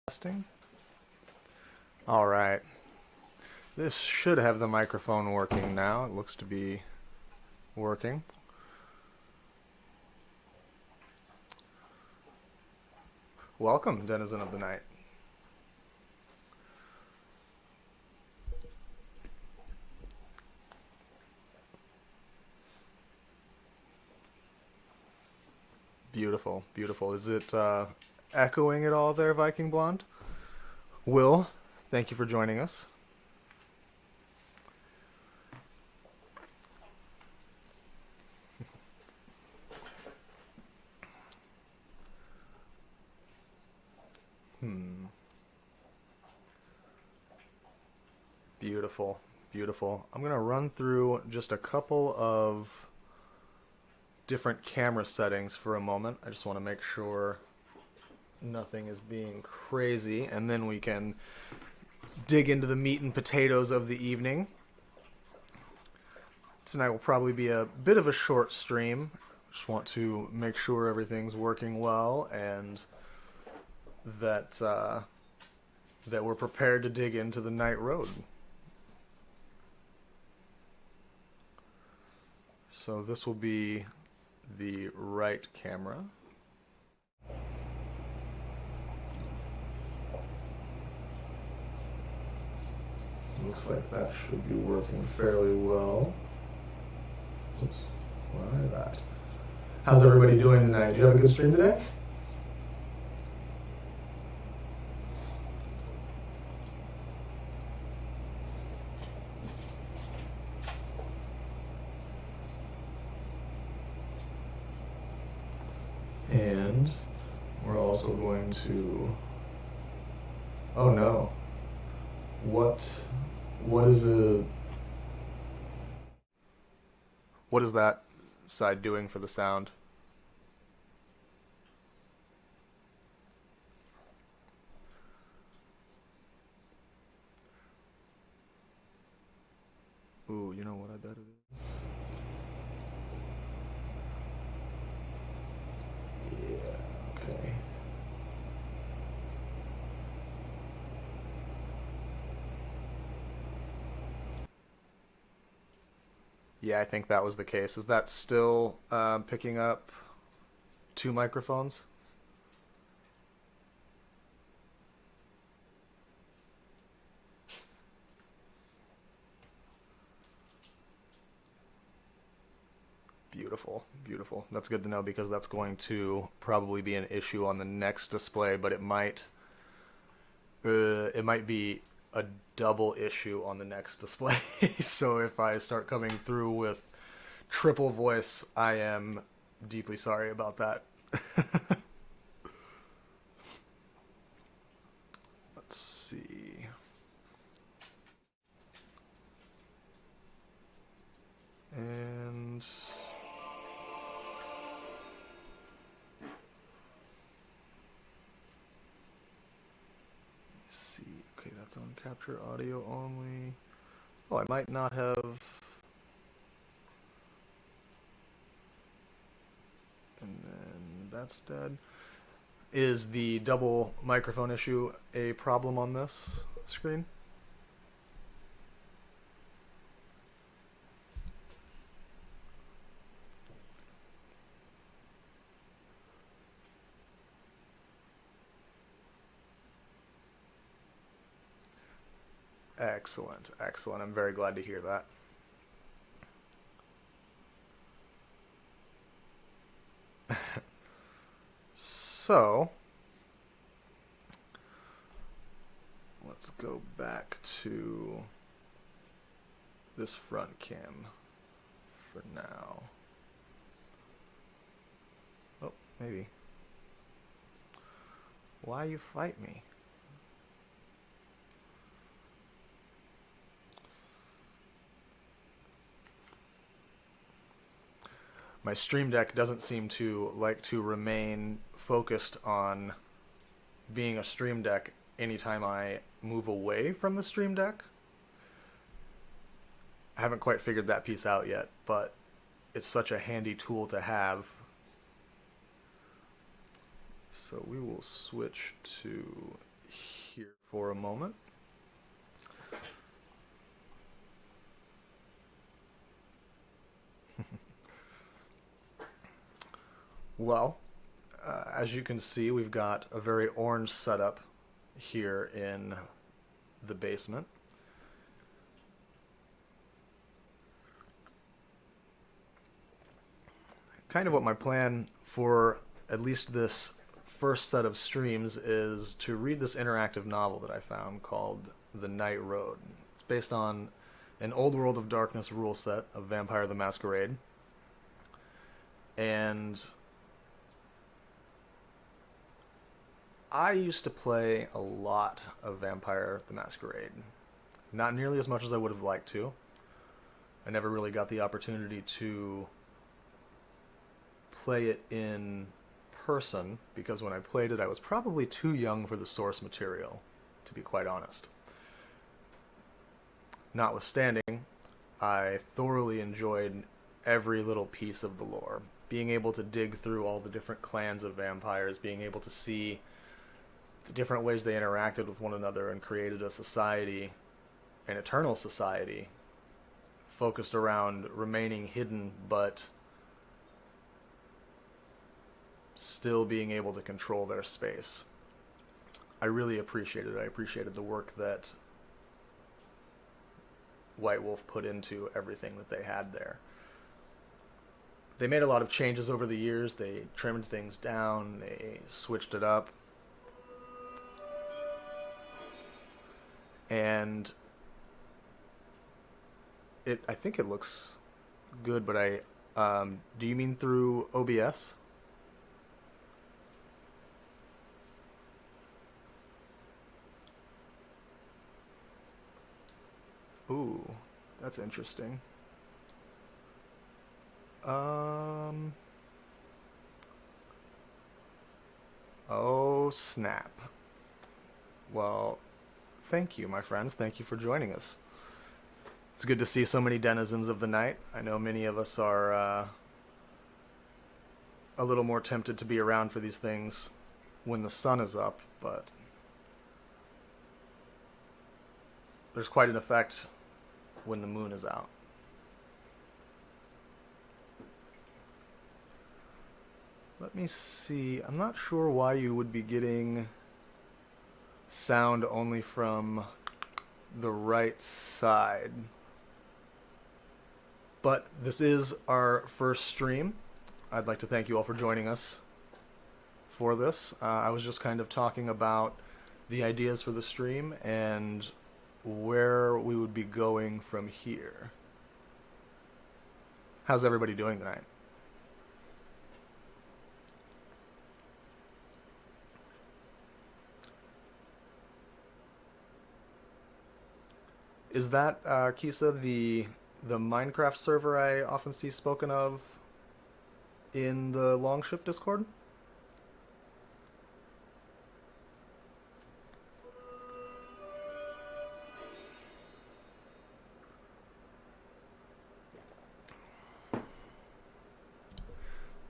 Testing. All right. This should have the microphone working now. It looks to be working. Welcome, denizen of the night. Beautiful, beautiful. Is it echoing at all there, Viking Blonde? Will, thank you for joining us. Beautiful, beautiful. I'm going to run through just a couple of different camera settings for a moment. I just want to make sure nothing is being crazy, and then we can dig into the meat and potatoes of the evening. Tonight will probably be a bit of a short stream. Just want to make sure everything's working well and that that we're prepared to dig into the night road. So this will be the right camera. Looks like that should be working fairly well. Oops, why that? How's everybody doing tonight? Did you have a good stream today? And we're also going to... Oh no. What is that side doing for the sound? Ooh, you know what I bet it is? Yeah, okay. Yeah, I think that was the case. Is that still picking up two microphones? Beautiful, beautiful. That's good to know because that's going to probably be an issue on the next display, but it might be a double issue on the next display. So if I start coming through with triple voice, I am deeply sorry about that. Let's see. And see. Okay, that's on capture audio only. Oh, I might not have. And then that's dead. Is the double microphone issue a problem on this screen? Excellent, excellent. I'm very glad to hear that. So, let's go back to this front cam for now. Oh, maybe. Why you fight me? My Stream Deck doesn't seem to like to remain focused on being a Stream Deck anytime I move away from the Stream Deck. I haven't quite figured that piece out yet, but it's such a handy tool to have. So we will switch to for a moment. Well, as you can see, we've got a very orange setup here in the basement. Kind of what my plan for at least this first set of streams is to read this interactive novel that I found called The Night Road. It's based on an old World of Darkness rule set of Vampire the Masquerade. And I used to play a lot of Vampire the Masquerade. Not nearly as much as I would have liked to. I never really got the opportunity to play it in person, because when I played it I was probably too young for the source material, to be quite honest. Notwithstanding, I thoroughly enjoyed every little piece of the lore. Being able to dig through all the different clans of vampires, being able to see the different ways they interacted with one another and created a society, an eternal society, focused around remaining hidden but still being able to control their space. I really appreciated it. I appreciated the work that White Wolf put into everything that they had there. They made a lot of changes over the years. They trimmed things down, they switched it up. And I think it looks good, but do you mean through OBS? Ooh, that's interesting. Oh, snap. Well, thank you, my friends. Thank you for joining us. It's good to see so many denizens of the night. I know many of us are a little more tempted to be around for these things when the sun is up, but there's quite an effect when the moon is out. Let me see. I'm not sure why you would be getting sound only from the right side. But this is our first stream. I'd like to thank you all for joining us for this. I was just kind of talking about the ideas for the stream and where we would be going from here. How's everybody doing tonight? Is that, Kisa, the Minecraft server I often see spoken of in the Longship Discord?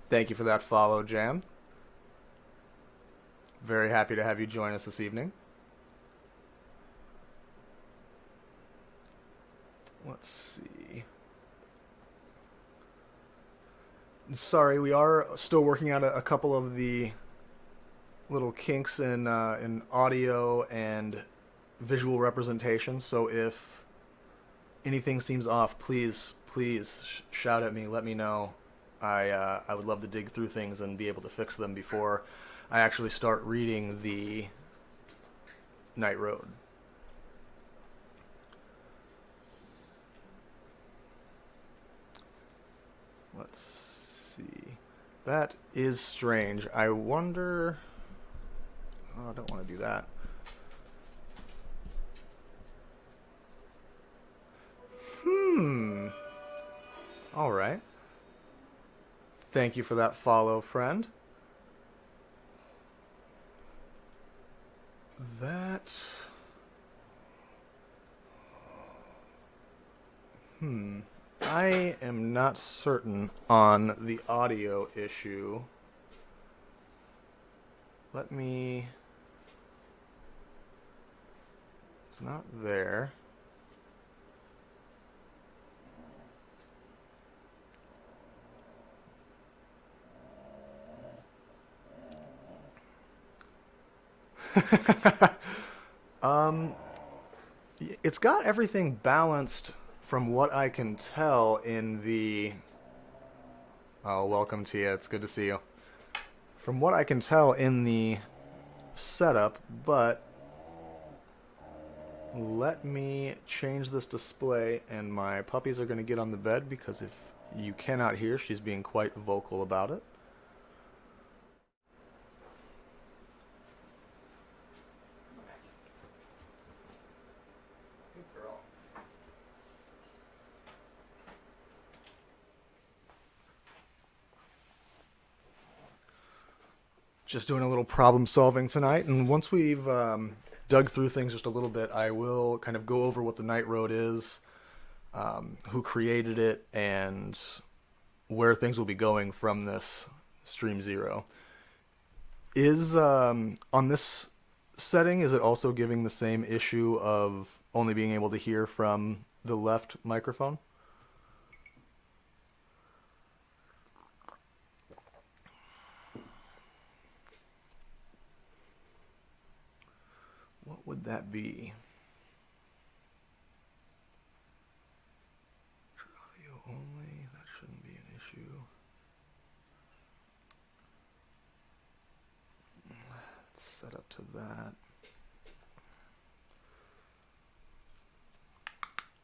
Thank you for that follow, Jam. Very happy to have you join us this evening. Let's see. Sorry, we are still working out a couple of the little kinks in audio and visual representation, so if anything seems off, please shout at me, let me know. I would love to dig through things and be able to fix them before I actually start reading the Night Road. Let's see. That is strange. I wonder... Oh, I don't want to do that. Alright. Thank you for that follow, friend. That... I am not certain on the audio issue. Let me It's not there. um, it's got everything balanced from what I can tell in the... Oh, welcome, Tia. It's good to see you. From what I can tell in the setup, but let me change this display, and my puppies are going to get on the bed because if you cannot hear, she's being quite vocal about it. Good girl. Just doing a little problem solving tonight, and once we've dug through things just a little bit, I will kind of go over what the Night Road is, who created it, and where things will be going from this Stream Zero. Is on this setting, is it also giving the same issue of only being able to hear from the left microphone? What would that be? Audio only, that shouldn't be an issue. Let's set up to that.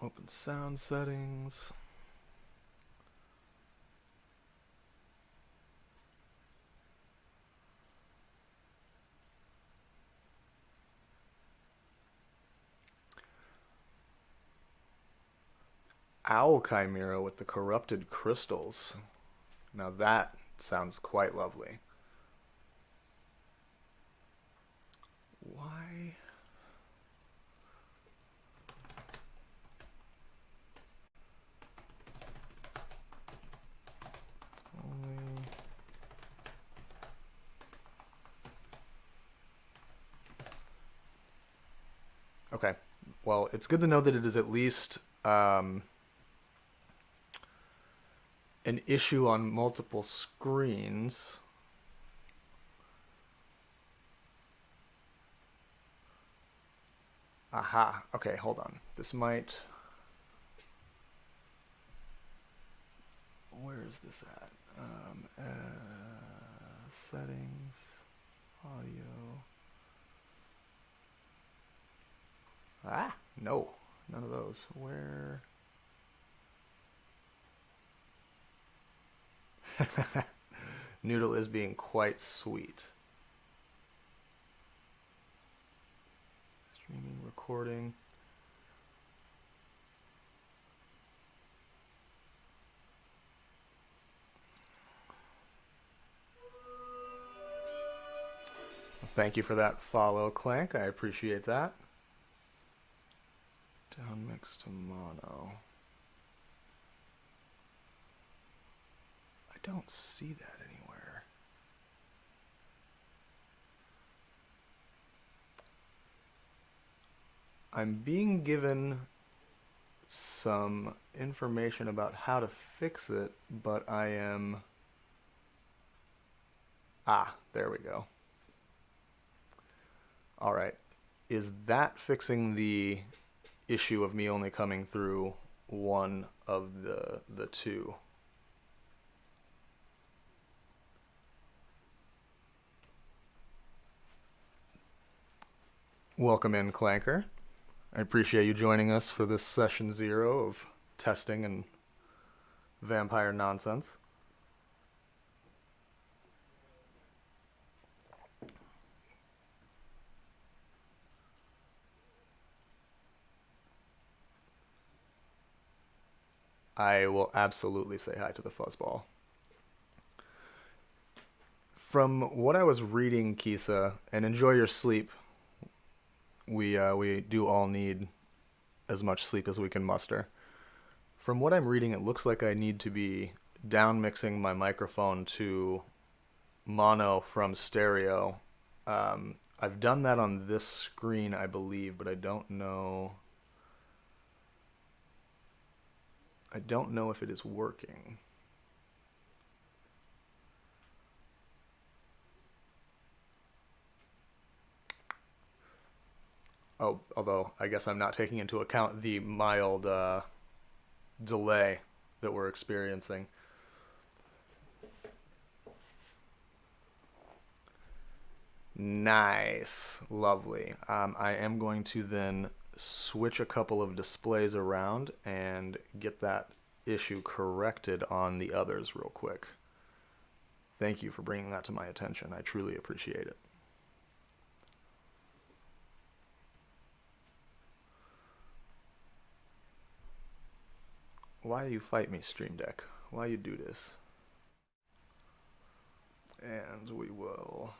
Open sound settings. Owl Chimera with the corrupted crystals. Now that sounds quite lovely. Why? Only... Okay. Well, it's good to know that it is at least an issue on multiple screens. Aha. Okay, hold on. This might... Where is this at? Settings, audio. Ah, no, none of those. Where? Noodle is being quite sweet. Streaming, recording. Thank you for that follow, Clank. I appreciate that. Down mix to mono. I don't see that anywhere. I'm being given some information about how to fix it, but I am... Ah, there we go. All right. Is that fixing the issue of me only coming through one of the two? Welcome in, Clanker. I appreciate you joining us for this session 0 of testing and vampire nonsense. I will absolutely say hi to the fuzzball. From what I was reading, Kisa, and enjoy your sleep. We do all need as much sleep as we can muster. From what I'm reading, it looks like I need to be down mixing my microphone to mono from stereo. I I've done that on this screen, I believe, but I don't know. I don't know if it is working. Oh, although I guess I'm not taking into account the mild delay that we're experiencing. Nice. Lovely. I am going to then switch a couple of displays around and get that issue corrected on the others real quick. Thank you for bringing that to my attention. I truly appreciate it. Why you fight me, Stream Deck? Why you do this? And we will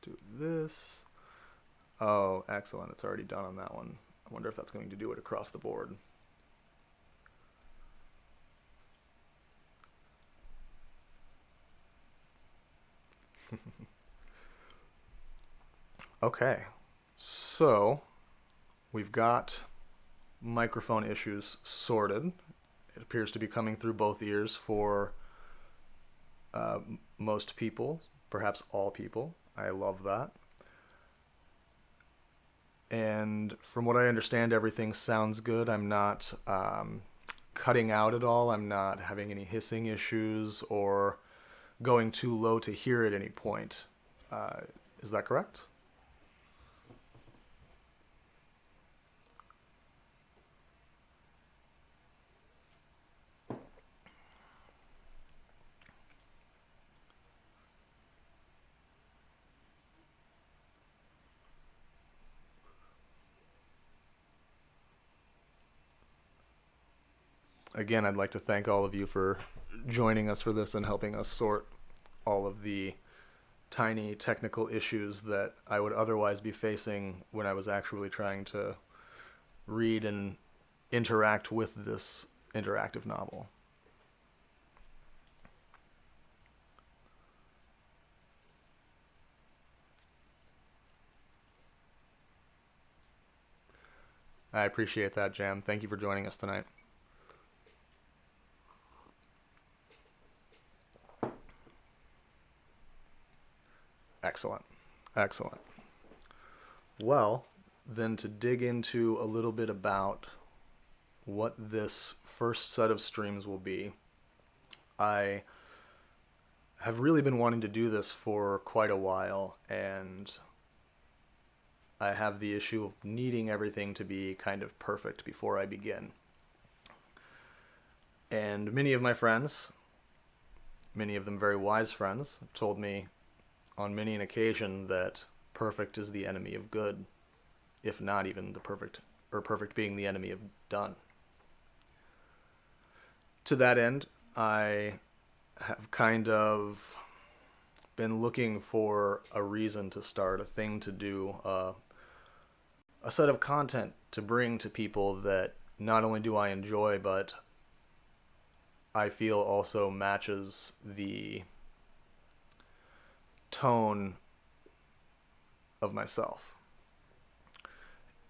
do this. Oh, excellent. It's already done on that one. I wonder if that's going to do it across the board. Okay, so we've got microphone issues sorted. It appears to be coming through both ears for most people, perhaps all people. I love that. And from what I understand, everything sounds good. I'm not cutting out at all. I'm not having any hissing issues or going too low to hear at any point. Is that correct? Again, I'd like to thank all of you for joining us for this and helping us sort all of the tiny technical issues that I would otherwise be facing when I was actually trying to read and interact with this interactive novel. I appreciate that, Jam. Thank you for joining us tonight. Excellent. Excellent. Well, then to dig into a little bit about what this first set of streams will be, I have really been wanting to do this for quite a while, and I have the issue of needing everything to be kind of perfect before I begin. And many of my friends, many of them very wise friends, have told me on many an occasion that perfect is the enemy of good, if not even the perfect, or perfect being the enemy of done. To that end, I have kind of been looking for a reason to start, a thing to do, a set of content to bring to people that not only do I enjoy, but I feel also matches the tone of myself.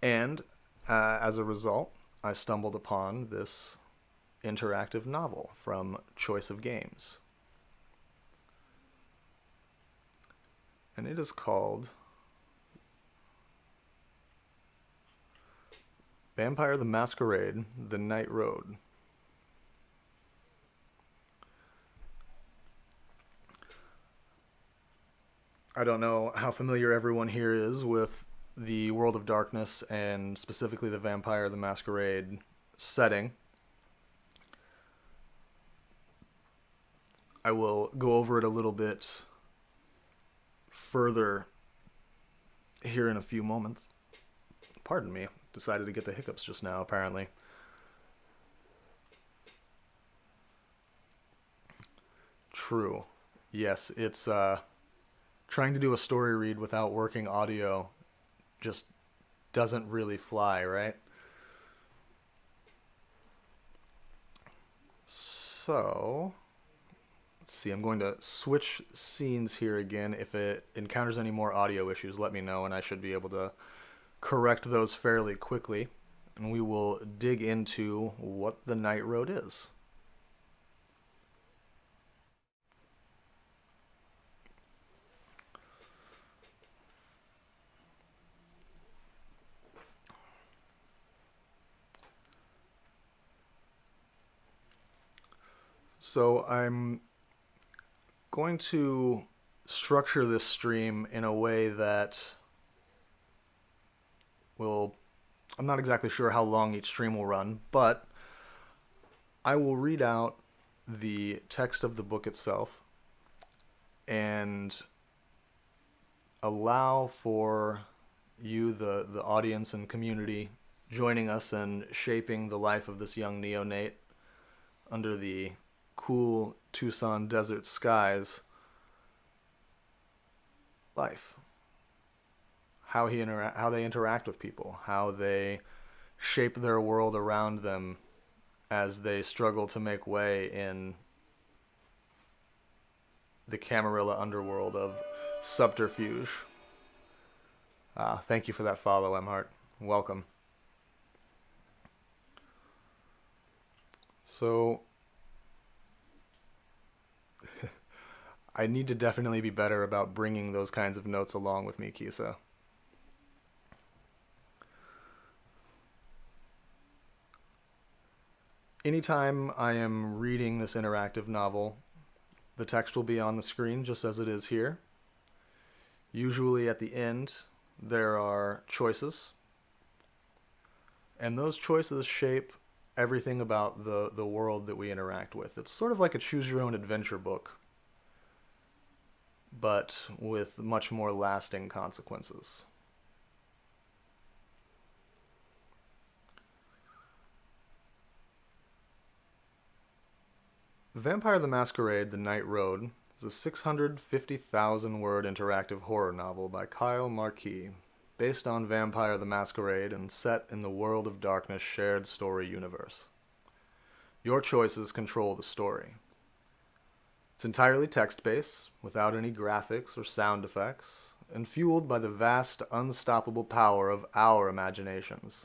And as a result, I stumbled upon this interactive novel from Choice of Games. And it is called Vampire the Masquerade, The Night Road. I don't know how familiar everyone here is with the World of Darkness and specifically the Vampire the Masquerade setting. I will go over it a little bit further here in a few moments. Pardon me, decided to get the hiccups just now, apparently. True. Yes, it's trying to do a story read without working audio just doesn't really fly, right? So, Let's see, I'm going to switch scenes here again. If it encounters any more audio issues, let me know, and I should be able to correct those fairly quickly. And we will dig into what the Night Road is. So I'm going to structure this stream in a way that will, I'm not exactly sure how long each stream will run, but I will read out the text of the book itself and allow for you, the audience and community, joining us in shaping the life of this young neonate under the cool Tucson desert skies. Life. How they interact with people, how they shape their world around them as they struggle to make way in the Camarilla underworld of subterfuge. Thank you for that follow, Emhart. Welcome. So, I need to definitely be better about bringing those kinds of notes along with me, Kisa. Anytime I am reading this interactive novel, the text will be on the screen just as it is here. Usually at the end, there are choices, and those choices shape everything about the world that we interact with. It's sort of like a choose-your-own-adventure book, but with much more lasting consequences. Vampire the Masquerade, The Night Road is a 650,000-word interactive horror novel by Kyle Marquis, based on Vampire the Masquerade and set in the World of Darkness shared story universe. Your choices control the story. It's entirely text-based, without any graphics or sound effects, and fueled by the vast, unstoppable power of our imaginations.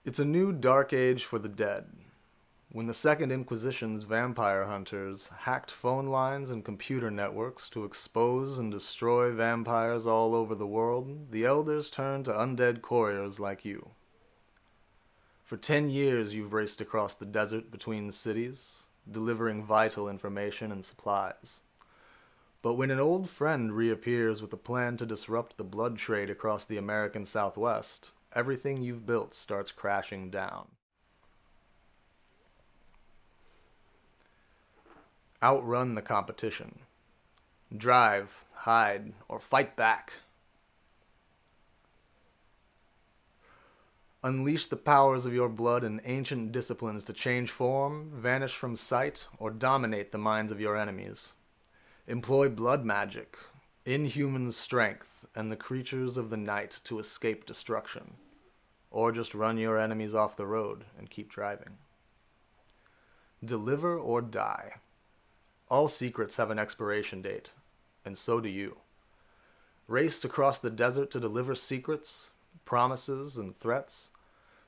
It's a new dark age for the dead. When the Second Inquisition's vampire hunters hacked phone lines and computer networks to expose and destroy vampires all over the world, the elders turned to undead couriers like you. For 10 years you've raced across the desert between cities, delivering vital information and supplies. But when an old friend reappears with a plan to disrupt the blood trade across the American Southwest, everything you've built starts crashing down. Outrun the competition. Drive, hide, or fight back. Unleash the powers of your blood and ancient disciplines to change form, vanish from sight, or dominate the minds of your enemies. Employ blood magic, inhuman strength, and the creatures of the night to escape destruction. Or just run your enemies off the road and keep driving. Deliver or die. All secrets have an expiration date, and so do you. Race across the desert to deliver secrets, promises, and threats.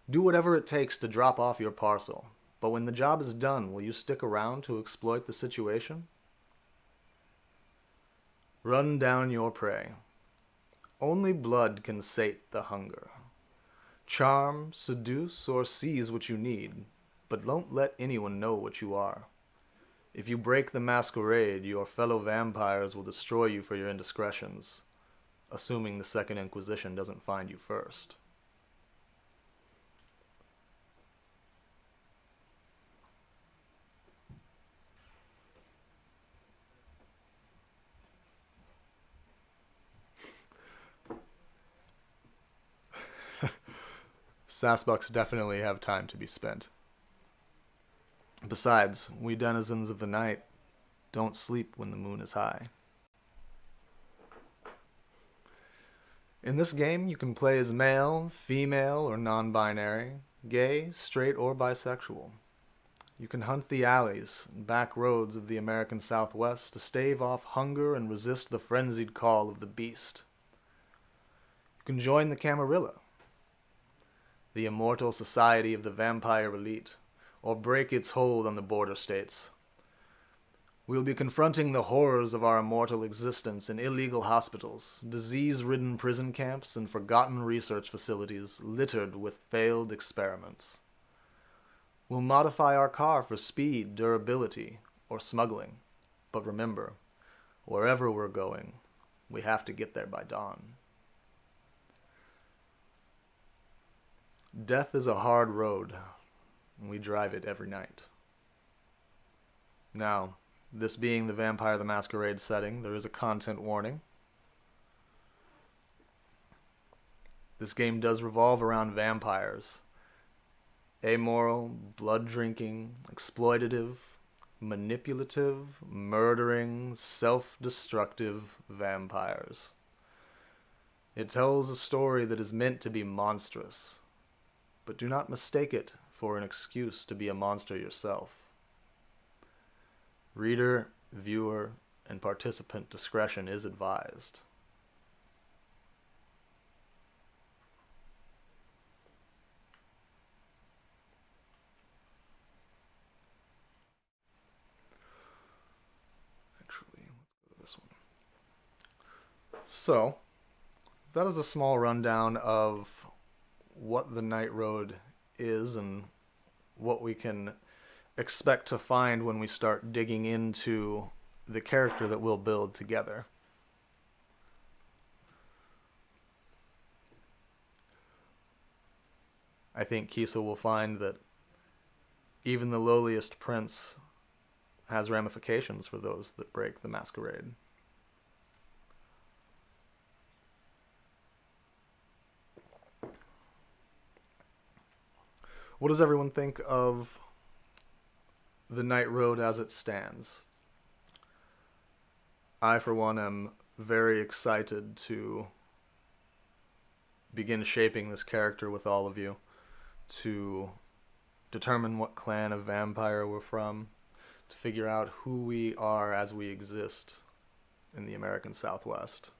Do whatever it takes to drop off your parcel, but when the job is done, will you stick around to exploit the situation? Run down your prey. Only blood can sate the hunger. Charm, seduce, or seize what you need, but don't let anyone know what you are. If you break the masquerade, your fellow vampires will destroy you for your indiscretions, assuming the Second Inquisition doesn't find you first. Sasbucks definitely have time to be spent. Besides, we denizens of the night don't sleep when the moon is high. In this game, you can play as male, female, or non-binary, gay, straight, or bisexual. You can hunt the alleys and back roads of the American Southwest to stave off hunger and resist the frenzied call of the beast. You can join the Camarilla, the immortal society of the vampire elite, or break its hold on the border states. We'll be confronting the horrors of our immortal existence in illegal hospitals, disease-ridden prison camps, and forgotten research facilities littered with failed experiments. We'll modify our car for speed, durability, or smuggling. But remember, wherever we're going, we have to get there by dawn. Death is a hard road, and we drive it every night. Now, this being the Vampire the Masquerade setting, there is a content warning. This game does revolve around vampires. Amoral, blood-drinking, exploitative, manipulative, murdering, self-destructive vampires. It tells a story that is meant to be monstrous, but do not mistake it for an excuse to be a monster yourself. Reader, viewer, and participant discretion is advised. Actually, let's go to this one. So, that is a small rundown of what the Night Road is and what we can expect to find when we start digging into the character that we'll build together. I think Kisa will find that even the lowliest prince has ramifications for those that break the masquerade. What does everyone think of the Night Road as it stands? I, for one, am very excited to begin shaping this character with all of you, to determine what clan of vampire we're from, to figure out who we are as we exist in the American Southwest.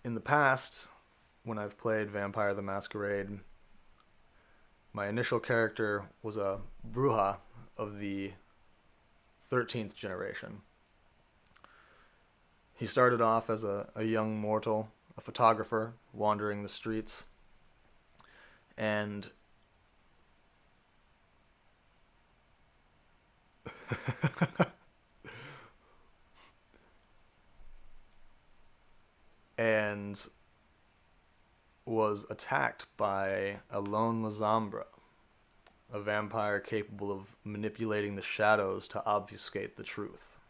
In the past, when I've played Vampire the Masquerade, my initial character was a Bruja of the 13th generation. He started off as a young mortal, a photographer, wandering the streets, and and was attacked by a lone Mazambra, a vampire capable of manipulating the shadows to obfuscate the truth.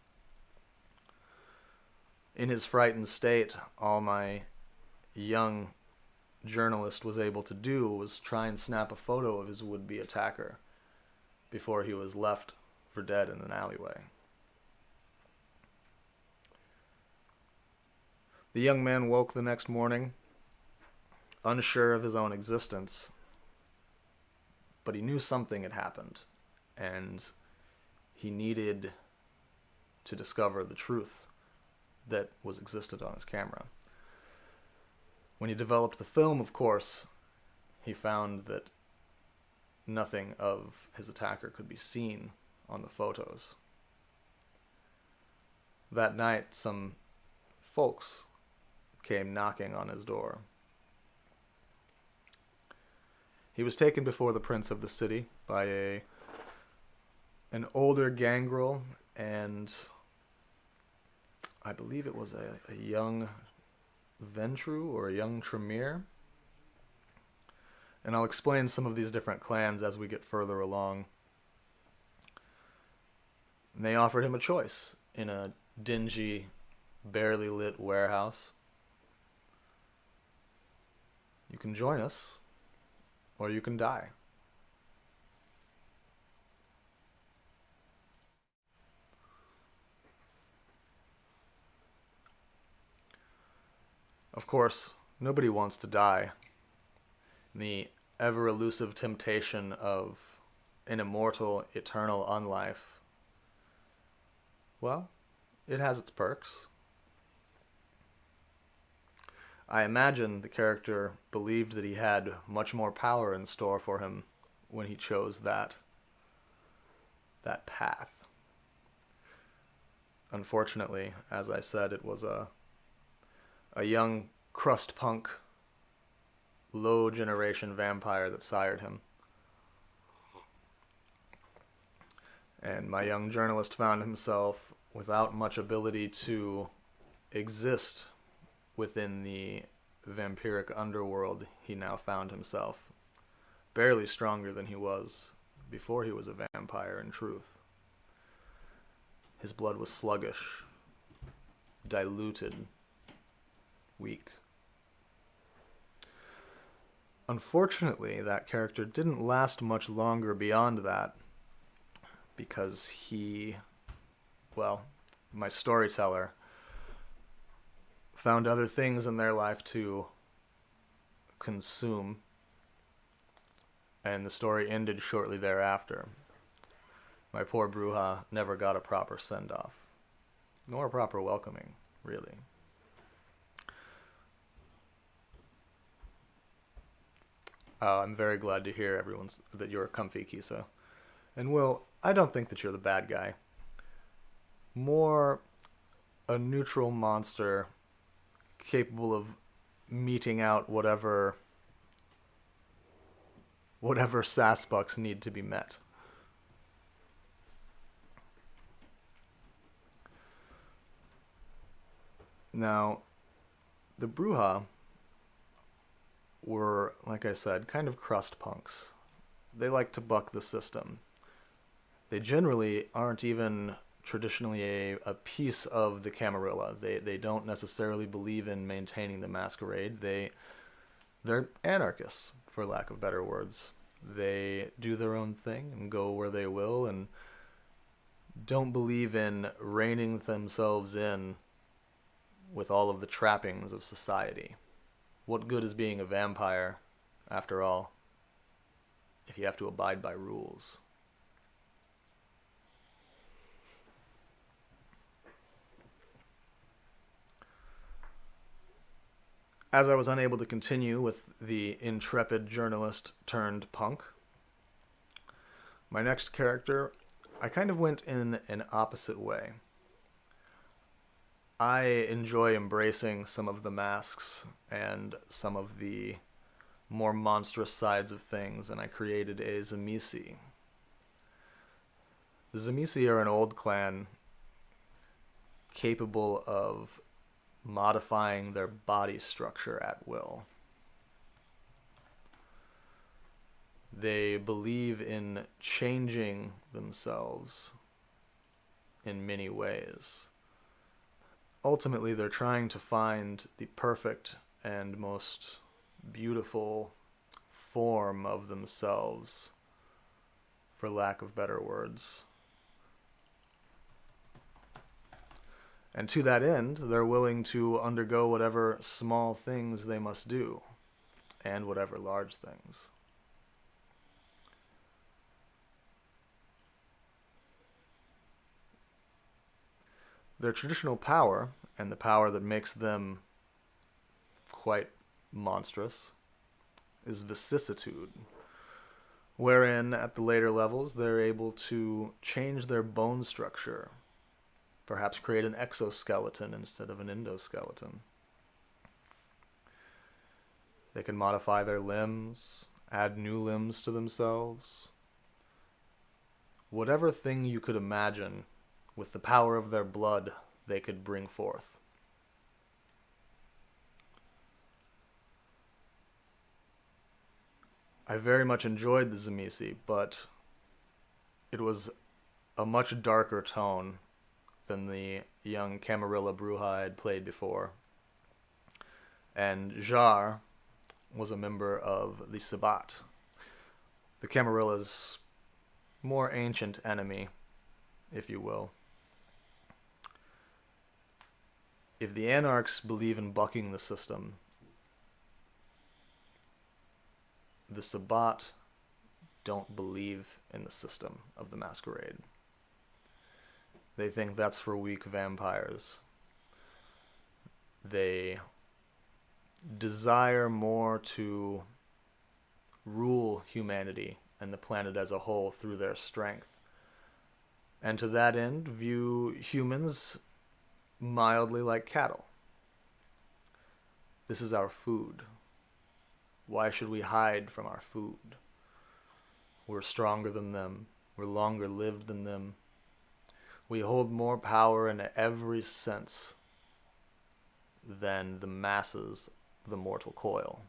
In his frightened state, all my young journalist was able to do was try and snap a photo of his would-be attacker before he was left for dead in an alleyway. The young man woke the next morning, unsure of his own existence, but he knew something had happened, and he needed to discover the truth that was existed on his camera. When he developed the film, of course, he found that nothing of his attacker could be seen on the photos. That night, some folks came knocking on his door. He was taken before the prince of the city by an older Gangrel and I believe it was a young Ventru or a young Tremere. And I'll explain some of these different clans as we get further along. And they offered him a choice in a dingy, barely lit warehouse. You can join us, or you can die. Of course, nobody wants to die. The ever elusive temptation of an immortal, eternal unlife, well, it has its perks. I imagine the character believed that he had much more power in store for him when he chose that path. Unfortunately, as I said, it was a young crust punk, low generation vampire that sired him. And my young journalist found himself without much ability to exist within the vampiric underworld he now found himself, barely stronger than he was before he was a vampire in truth. His blood was sluggish, diluted, weak. Unfortunately, that character didn't last much longer beyond that, because my storyteller found other things in their life to consume, and the story ended shortly thereafter. My poor Bruja never got a proper send-off, nor a proper welcoming, really. I'm very glad to hear that you're comfy, Kisa. And Will, I don't think that you're the bad guy. More a neutral monster capable of meting out whatever sasbucks need to be met. Now, the Bruja were, like I said, kind of crust punks. They like to buck the system. They generally aren't even traditionally a piece of the Camarilla. They don't necessarily believe in maintaining the Masquerade. They're anarchists, for lack of better words. They do their own thing and go where they will, and don't believe in reining themselves in with all of the trappings of society. What good is being a vampire, after all, if you have to abide by rules? As I was unable to continue with the intrepid journalist turned punk, my next character, I kind of went in an opposite way. I enjoy embracing some of the masks and some of the more monstrous sides of things, and I created a Tzimisce. The Tzimisce are an old clan capable of modifying their body structure at will. They believe in changing themselves in many ways. Ultimately, they're trying to find the perfect and most beautiful form of themselves, for lack of better words. And to that end, they're willing to undergo whatever small things they must do, and whatever large things. Their traditional power, and the power that makes them quite monstrous, is vicissitude, wherein at the later levels they're able to change their bone structure, perhaps create an exoskeleton instead of an endoskeleton. They can modify their limbs, add new limbs to themselves. Whatever thing you could imagine, with the power of their blood, they could bring forth. I very much enjoyed the Tzimisce, but it was a much darker tone than the young Camarilla Bruja I had played before. And Jar was a member of the Sabbat, the Camarilla's more ancient enemy, if you will. If the Anarchs believe in bucking the system, the Sabbat don't believe in the system of the Masquerade. They think that's for weak vampires. They desire more to rule humanity and the planet as a whole through their strength. And to that end, view humans mildly like cattle. This is our food. Why should we hide from our food? We're stronger than them. We're longer lived than them. We hold more power in every sense than the masses of the mortal coil.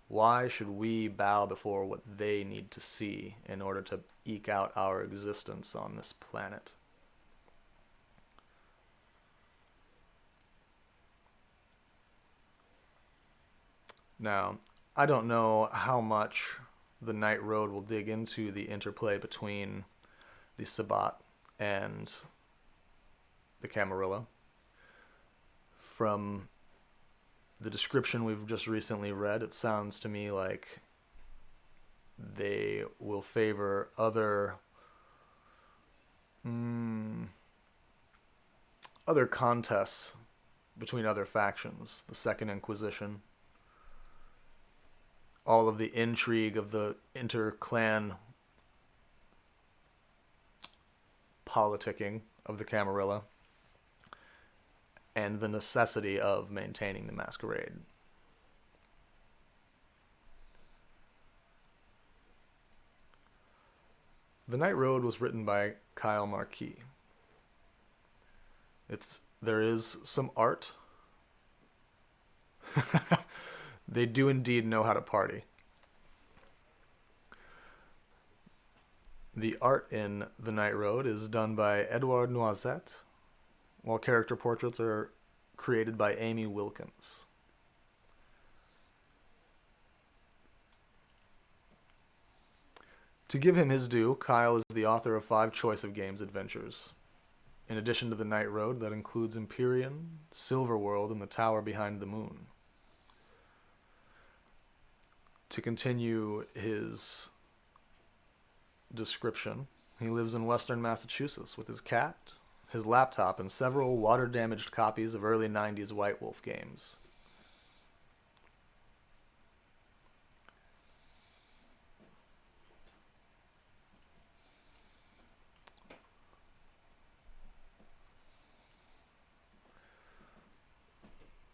Why should we bow before what they need to see in order to eke out our existence on this planet? Now, I don't know how much the Night Road will dig into the interplay between the Sabbat and the Camarilla. From the description we've just recently read, it sounds to me like they will favor other contests between other factions, the Second Inquisition, all of the intrigue of the inter-clan politicking of the Camarilla, and the necessity of maintaining the Masquerade. The Night Road was written by Kyle Marquis. There is some art. They do indeed know how to party. The art in The Night Road is done by Edouard Noisette, while character portraits are created by Amy Wilkins. To give him his due, Kyle is the author of 5 Choice of Games adventures. In addition to The Night Road, that includes Empyrean, Silverworld, and The Tower Behind the Moon. To continue his description, he lives in western Massachusetts with his cat, his laptop, and several water-damaged copies of early 90s White Wolf games.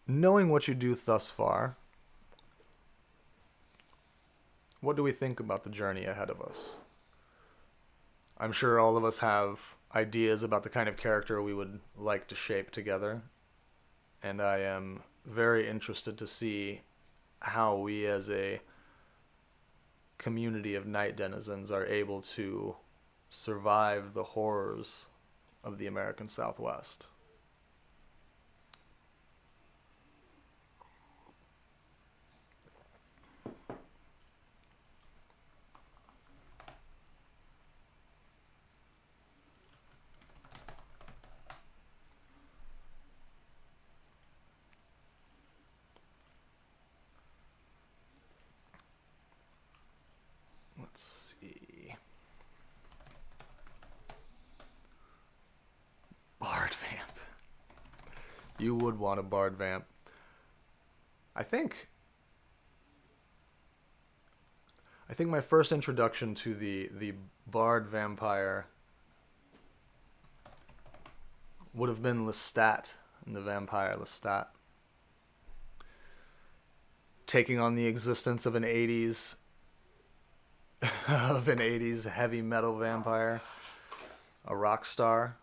Knowing what you do thus far, what do we think about the journey ahead of us? I'm sure all of us have ideas about the kind of character we would like to shape together, and I am very interested to see how we as a community of night denizens are able to survive the horrors of the American Southwest. Let's see. Bard Vamp. You would want a Bard Vamp. I think my first introduction to the Bard Vampire would have been Lestat and the Vampire Lestat. Taking on the existence of an 80s heavy metal vampire, a rock star,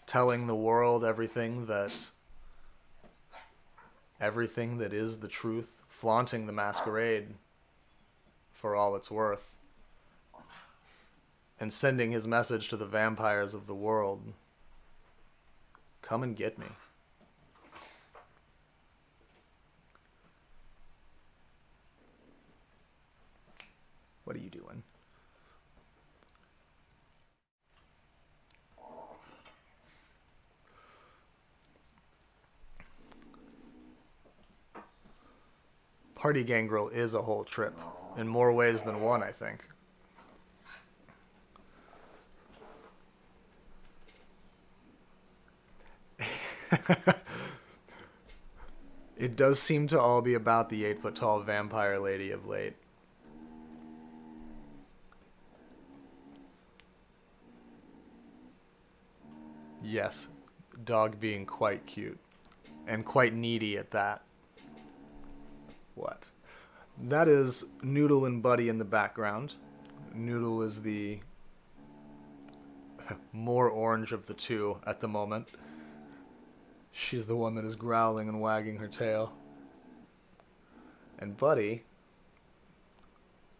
telling the world everything that is the truth, flaunting the Masquerade for all it's worth, and sending his message to the vampires of the world: come and get me. What are you doing? Party Gangrel is a whole trip in more ways than one, I think. It does seem to all be about the 8 foot tall vampire lady of late. Yes, dog being quite cute and quite needy at that. What? That is Noodle and Buddy in the background. Noodle is the more orange of the two at the moment. She's the one that is growling and wagging her tail. And Buddy,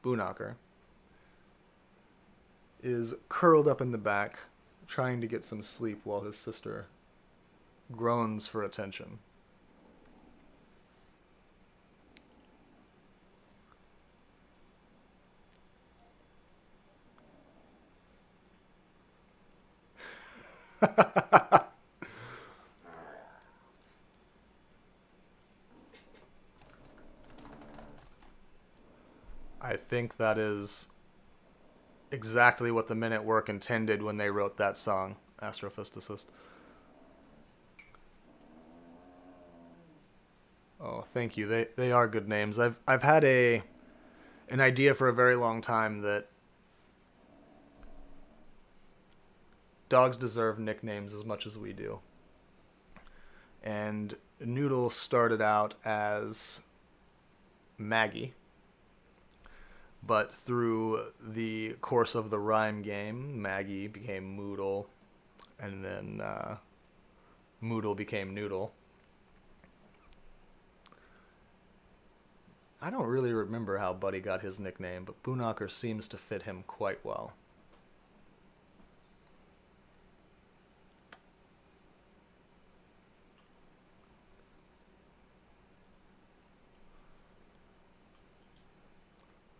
Boonakar, is curled up in the back, trying to get some sleep while his sister groans for attention. I think that is exactly what the Men at Work intended when they wrote that song, Astrophysicist. Oh, thank you. They are good names. I've had a an idea for a very long time that dogs deserve nicknames as much as we do. And Noodle started out as Maggie, but through the course of the rhyme game, Maggie became Moodle, and then Moodle became Noodle. I don't really remember how Buddy got his nickname, but Boonakar seems to fit him quite well.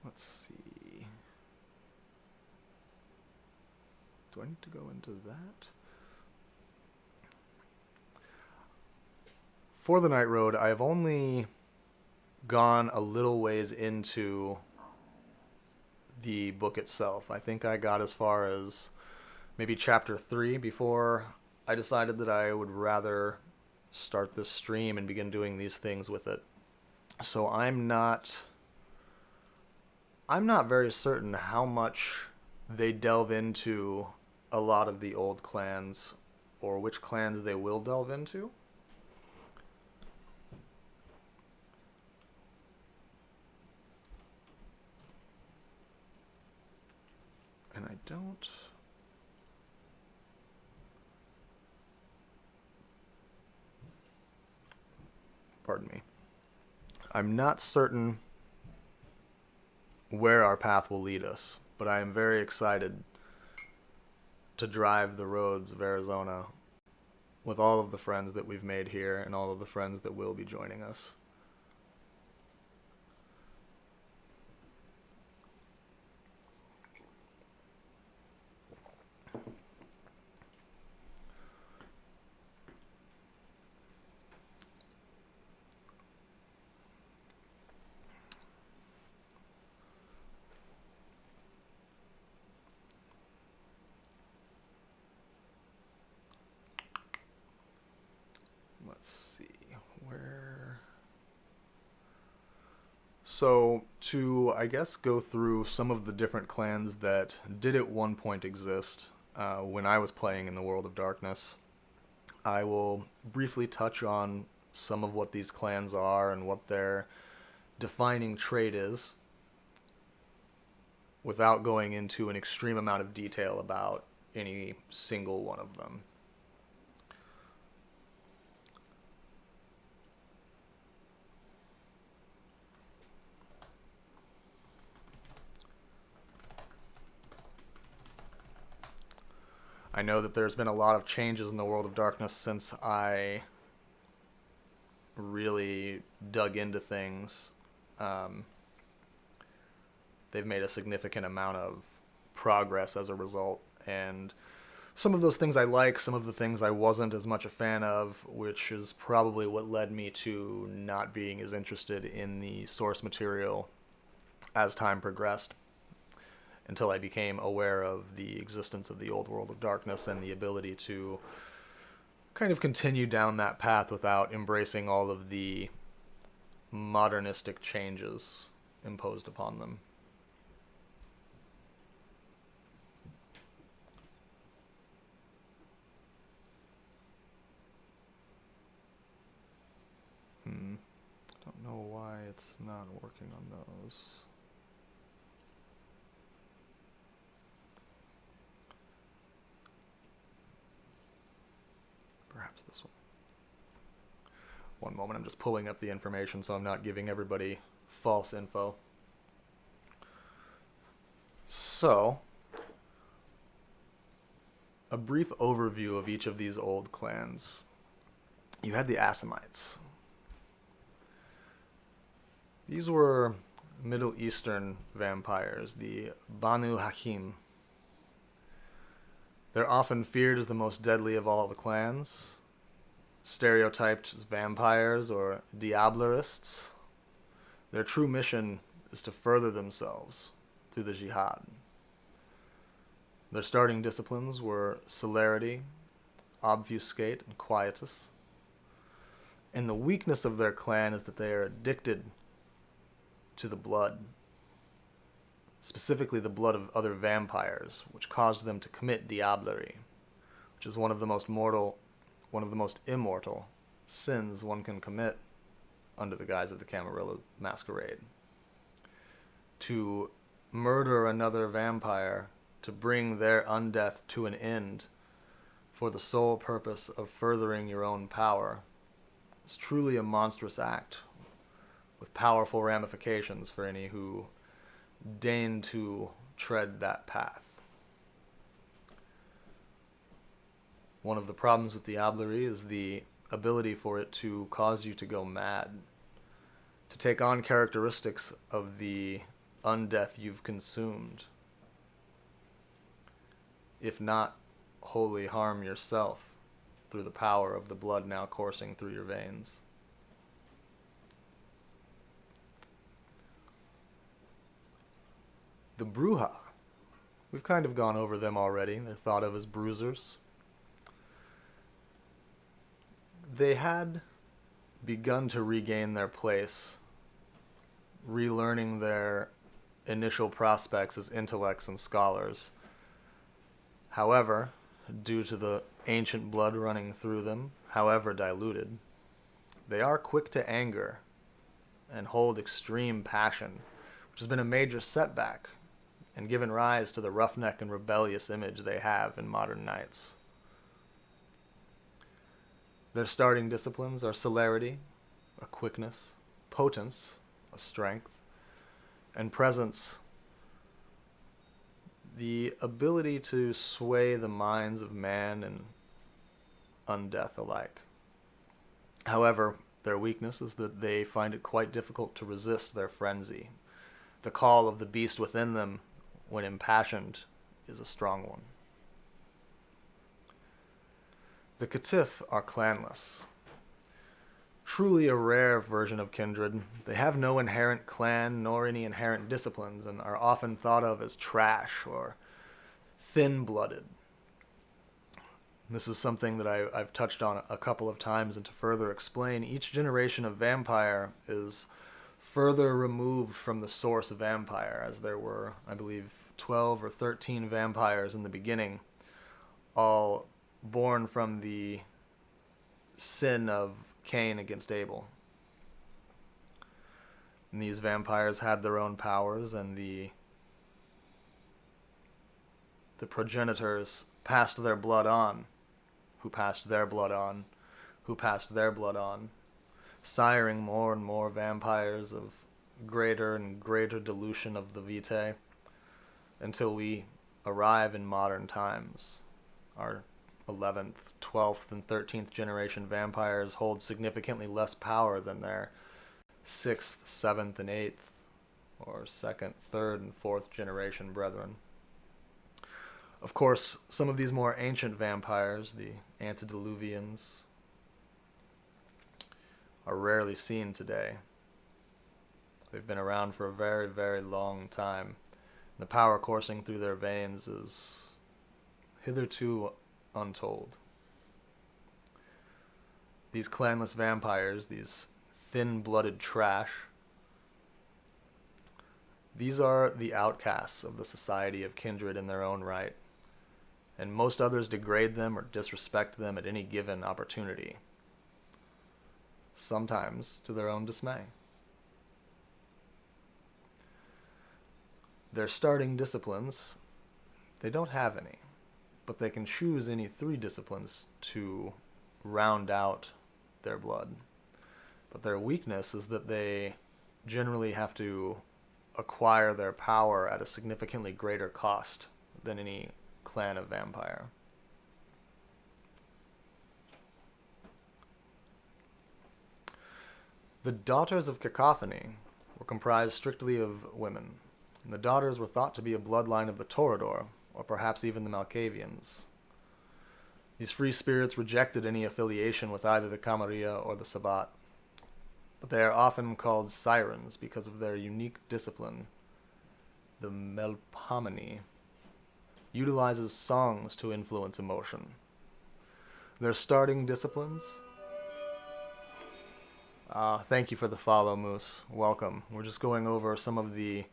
Let's see. Do I need to go into that? For the Night Road, I've only gone a little ways into the book itself. I think I got as far as maybe chapter 3 before I decided that I would rather start this stream and begin doing these things with it. So I'm not very certain how much they delve into a lot of the old clans or which clans they will delve into. And I don't... Pardon me. I'm not certain where our path will lead us, but I am very excited to drive the roads of Arizona with all of the friends that we've made here and all of the friends that will be joining us. Let's see, where... So, to, I guess, go through some of the different clans that did at one point exist when I was playing in the World of Darkness, I will briefly touch on some of what these clans are and what their defining trait is, without going into an extreme amount of detail about any single one of them. I know that there's been a lot of changes in the World of Darkness since I really dug into things. They've made a significant amount of progress as a result, and some of those things I like, some of the things I wasn't as much a fan of, which is probably what led me to not being as interested in the source material as time progressed, until I became aware of the existence of the old world of darkness and the ability to kind of continue down that path without embracing all of the modernistic changes imposed upon them. Don't know why it's not working on those. Perhaps this one. One moment, I'm just pulling up the information so I'm not giving everybody false info. So, a brief overview of each of these old clans. You had the Assamites. These were Middle Eastern vampires, the Banu Hakim. They're often feared as the most deadly of all the clans, stereotyped as vampires or diablerists. Their true mission is to further themselves through the jihad. Their starting disciplines were celerity, obfuscate, and quietus. And the weakness of their clan is that they are addicted to the blood, specifically the blood of other vampires, which caused them to commit diablerie, which is one of the most immortal sins one can commit under the guise of the Camarilla Masquerade. To murder another vampire, to bring their undeath to an end for the sole purpose of furthering your own power, is truly a monstrous act with powerful ramifications for any who deign to tread that path. One of the problems with diablerie is the ability for it to cause you to go mad, to take on characteristics of the undeath you've consumed, if not wholly harm yourself through the power of the blood now coursing through your veins. The Bruja. We've kind of gone over them already. They're thought of as bruisers. They had begun to regain their place, relearning their initial prospects as intellects and scholars. However, due to the ancient blood running through them, however diluted, they are quick to anger and hold extreme passion, which has been a major setback and given rise to the roughneck and rebellious image they have in modern knights. Their starting disciplines are celerity, a quickness, potence, a strength, and presence, the ability to sway the minds of man and undeath alike. However, their weakness is that they find it quite difficult to resist their frenzy. The call of the beast within them, when impassioned, is a strong one. The Catif are clanless. Truly a rare version of kindred. They have no inherent clan nor any inherent disciplines and are often thought of as trash or thin-blooded. This is something that I've touched on a couple of times, and to further explain, each generation of vampire is further removed from the source of vampire, as there were, I believe, 12 or 13 vampires in the beginning, all born from the sin of Cain against Abel. And these vampires had their own powers, and the progenitors passed their blood on, who passed their blood on, who passed their blood on, siring more and more vampires of greater and greater dilution of the vitae, until we arrive in modern times. Our 11th, 12th, and 13th generation vampires hold significantly less power than their 6th, 7th, and 8th, or 2nd, 3rd, and 4th generation brethren. Of course, some of these more ancient vampires, the antediluvians, are rarely seen today. They've been around for a very, very long time. The power coursing through their veins is hitherto untold. These clanless vampires, these thin-blooded trash, these are the outcasts of the society of kindred in their own right, and most others degrade them or disrespect them at any given opportunity, sometimes to their own dismay. Their starting disciplines, they don't have any, but they can choose any 3 disciplines to round out their blood. But their weakness is that they generally have to acquire their power at a significantly greater cost than any clan of vampire. The Daughters of Cacophony were comprised strictly of women. And the daughters were thought to be a bloodline of the Torador, or perhaps even the Malkavians. These free spirits rejected any affiliation with either the Camarilla or the Sabbat, but they are often called sirens because of their unique discipline. The Melpomene utilizes songs to influence emotion. Their starting disciplines... thank you for the follow, Moose. Welcome. We're just going over some of the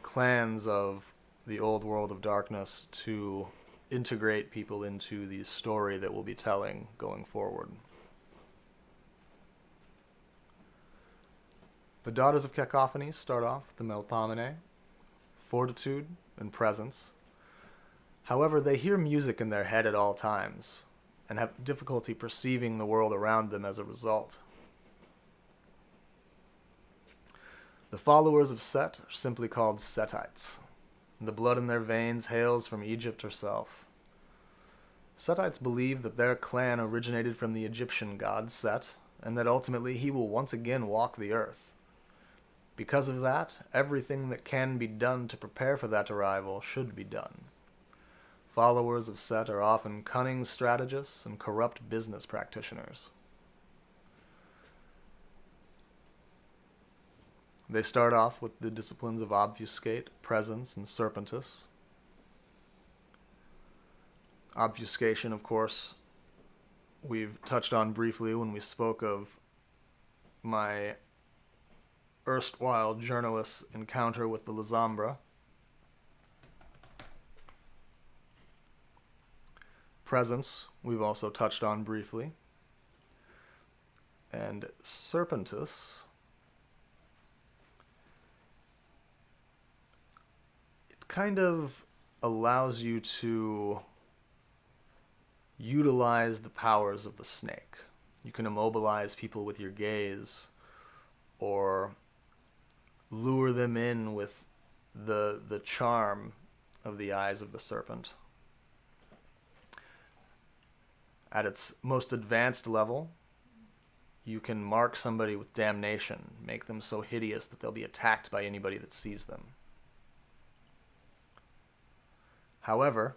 clans of the old world of darkness to integrate people into the story that we'll be telling going forward. The Daughters of Cacophony start off with the Melpomene, fortitude and presence. However, they hear music in their head at all times and have difficulty perceiving the world around them as a result. The followers of Set are simply called Setites. The blood in their veins hails from Egypt herself. Setites believe that their clan originated from the Egyptian god Set, and that ultimately he will once again walk the earth. Because of that, everything that can be done to prepare for that arrival should be done. Followers of Set are often cunning strategists and corrupt business practitioners. They start off with the disciplines of Obfuscate, Presence, and Serpentis. Obfuscation, of course, we've touched on briefly when we spoke of my erstwhile journalist's encounter with the Lazambra. Presence, we've also touched on briefly. And Serpentis, it kind of allows you to utilize the powers of the snake. You can immobilize people with your gaze, or lure them in with the charm of the eyes of the serpent. At its most advanced level, you can mark somebody with damnation, make them so hideous that they'll be attacked by anybody that sees them. However,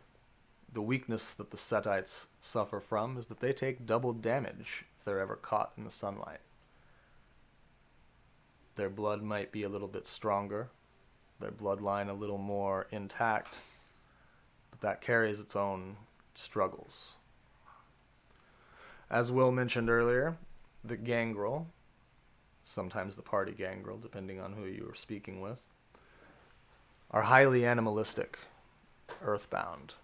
the weakness that the Setites suffer from is that they take double damage if they're ever caught in the sunlight. Their blood might be a little bit stronger, their bloodline a little more intact, but that carries its own struggles. As Will mentioned earlier, the Gangrel, sometimes the party Gangrel, depending on who you are speaking with, are highly animalistic, earthbound.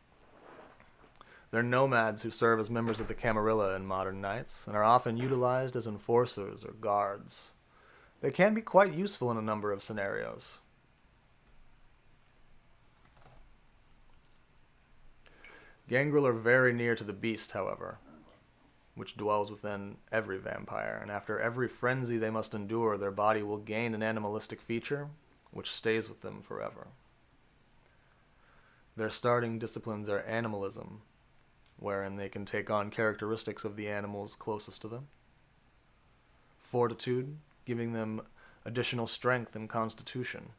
They're nomads who serve as members of the Camarilla in modern nights, and are often utilized as enforcers or guards. They can be quite useful in a number of scenarios. Gangrel are very near to the beast, however, which dwells within every vampire, and after every frenzy they must endure, their body will gain an animalistic feature, which stays with them forever. Their starting disciplines are Animalism, wherein they can take on characteristics of the animals closest to them. Fortitude, giving them additional strength and constitution.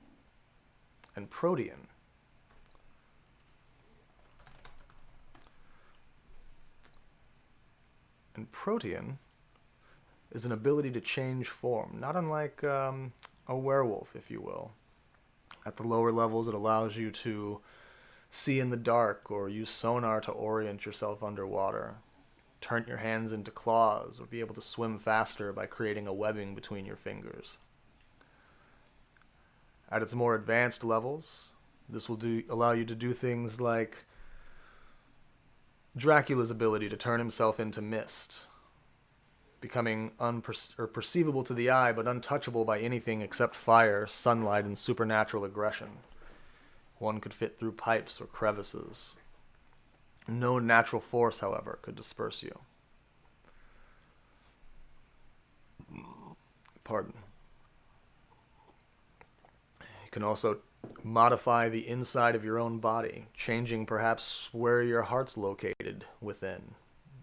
And Protean, And protean is an ability to change form, not unlike a werewolf, if you will. At the lower levels, it allows you to see in the dark or use sonar to orient yourself underwater, turn your hands into claws, or be able to swim faster by creating a webbing between your fingers. At its more advanced levels, this will allow you to do things like Dracula's ability to turn himself into mist, becoming perceivable to the eye but untouchable by anything except fire, sunlight, and supernatural aggression. One could fit through pipes or crevices. No natural force, however, could disperse you. Pardon. You can also modify the inside of your own body, changing perhaps where your heart's located within,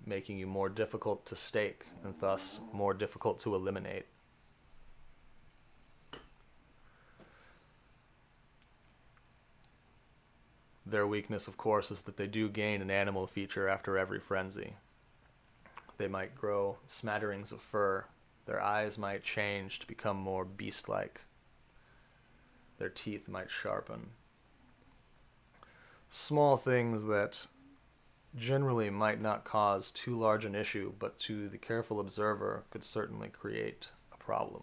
making you more difficult to stake and thus more difficult to eliminate. Their weakness, of course, is that they do gain an animal feature after every frenzy. They might grow smatterings of fur. Their eyes might change to become more beast-like. Their teeth might sharpen. Small things that generally might not cause too large an issue, but to the careful observer could certainly create a problem.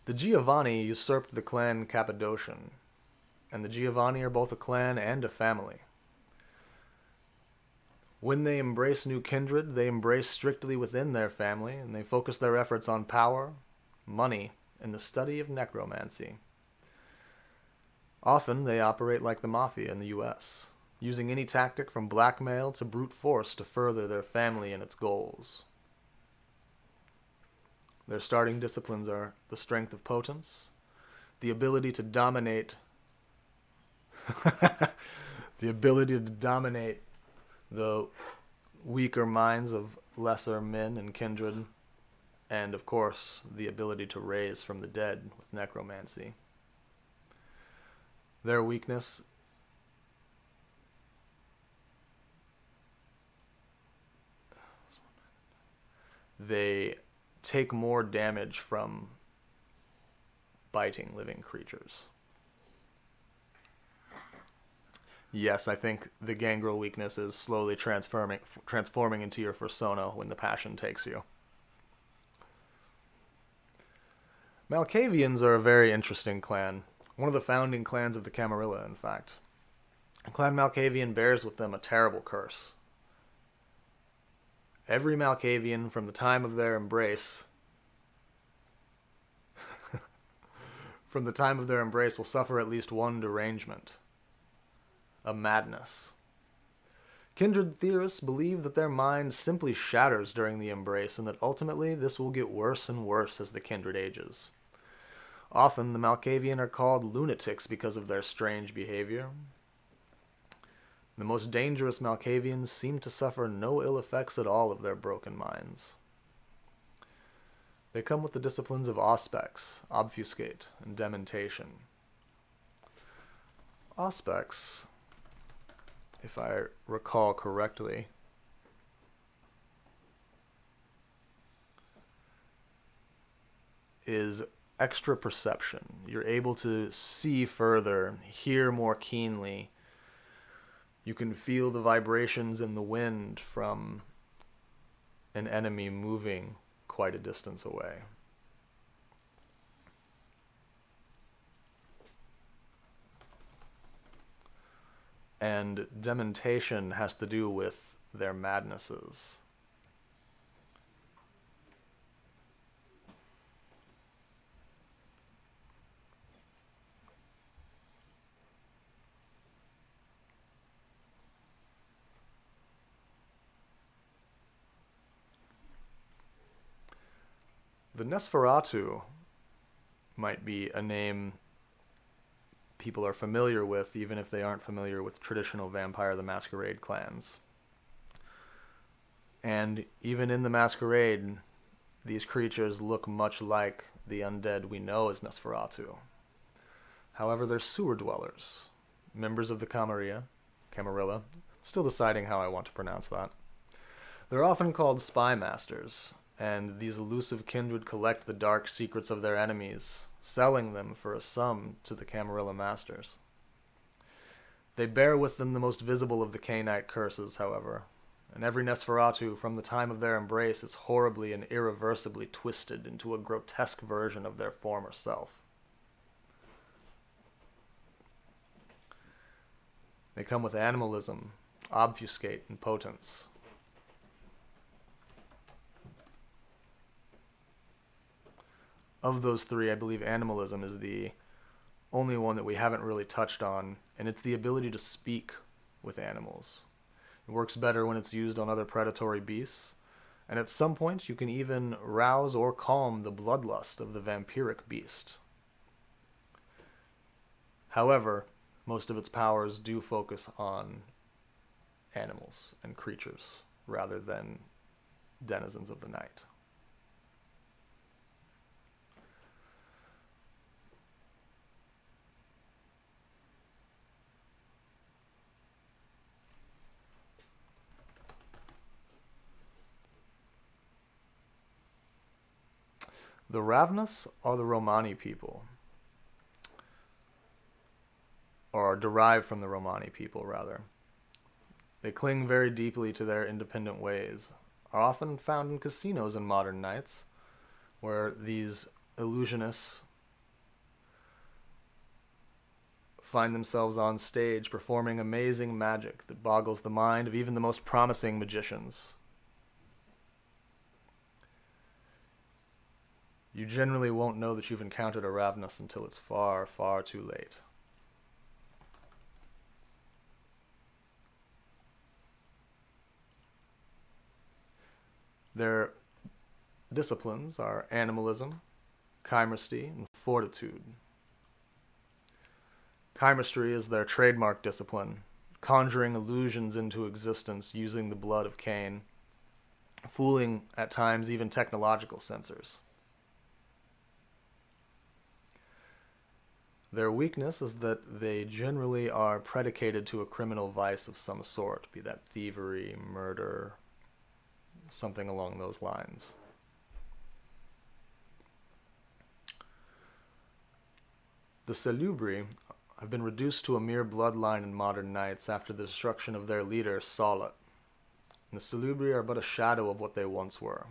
The Giovanni usurped the clan Cappadocian, and the Giovanni are both a clan and a family. When they embrace new kindred, they embrace strictly within their family, and they focus their efforts on power, money, and the study of necromancy. Often they operate like the mafia in the US, using any tactic from blackmail to brute force to further their family and its goals. Their starting disciplines are the strength of potence, the ability to dominate the weaker minds of lesser men and kindred, and of course the ability to raise from the dead with necromancy. Their weakness they take more damage from biting living creatures. Yes, I think the Gangrel weakness is slowly transforming into your persona when the passion takes you. Malkavians are a very interesting clan. One of the founding clans of the Camarilla, in fact. Clan Malkavian bears with them a terrible curse. Every Malkavian from the time of their embrace will suffer at least one derangement. A madness. Kindred theorists believe that their mind simply shatters during the embrace and that ultimately this will get worse and worse as the kindred ages. Often the Malkavian are called lunatics because of their strange behavior. The most dangerous Malkavians seem to suffer no ill effects at all of their broken minds. They come with the disciplines of auspex, obfuscate, and dementation. Auspex, if I recall correctly, is extra perception. You're able to see further, hear more keenly. You can feel the vibrations in the wind from an enemy moving quite a distance away. And dementation has to do with their madnesses. The Nesferatu might be a name people are familiar with, even if they aren't familiar with traditional Vampire the Masquerade clans. And even in the Masquerade, these creatures look much like the undead we know as Nesferatu. However, they're sewer dwellers, members of the Camarilla, still deciding how I want to pronounce that. They're often called spy masters, and these elusive kindred collect the dark secrets of their enemies, selling them for a sum to the Camarilla masters. They bear with them the most visible of the Cainite curses, however, and every Nesferatu from the time of their embrace is horribly and irreversibly twisted into a grotesque version of their former self. They come with animalism, obfuscate, and potence. Of those three, I believe animalism is the only one that we haven't really touched on, and it's the ability to speak with animals. It works better when it's used on other predatory beasts, and at some point you can even rouse or calm the bloodlust of the vampiric beast. However, most of its powers do focus on animals and creatures rather than denizens of the night. The Ravnus are the Romani people, or are derived from the Romani people, rather. They cling very deeply to their independent ways, are often found in casinos in modern nights, where these illusionists find themselves on stage performing amazing magic that boggles the mind of even the most promising magicians. You generally won't know that you've encountered a Ravnus until it's far, far too late. Their disciplines are animalism, chymistry, and fortitude. Chymistry is their trademark discipline, conjuring illusions into existence using the blood of Cain, fooling at times even technological sensors. Their weakness is that they generally are predicated to a criminal vice of some sort, be that thievery, murder, something along those lines. The Salubri have been reduced to a mere bloodline in modern nights after the destruction of their leader, Salat. And the Salubri are but a shadow of what they once were.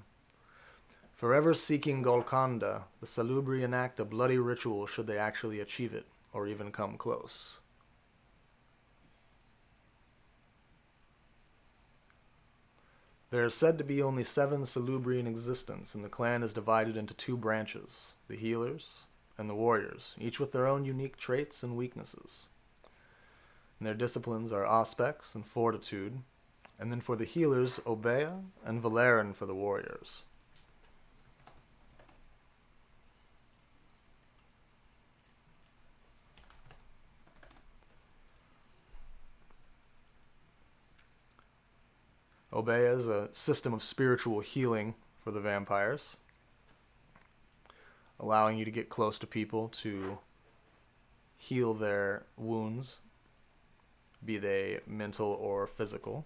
Forever seeking Golconda, the Salubri enact a bloody ritual should they actually achieve it, or even come close. There are said to be only 7 Salubri in existence, and the clan is divided into 2 branches, the healers and the warriors, each with their own unique traits and weaknesses. And their disciplines are auspex and fortitude, and then for the healers, Obeah and Valeran for the warriors. Obeah is a system of spiritual healing for the vampires, allowing you to get close to people to heal their wounds, be they mental or physical.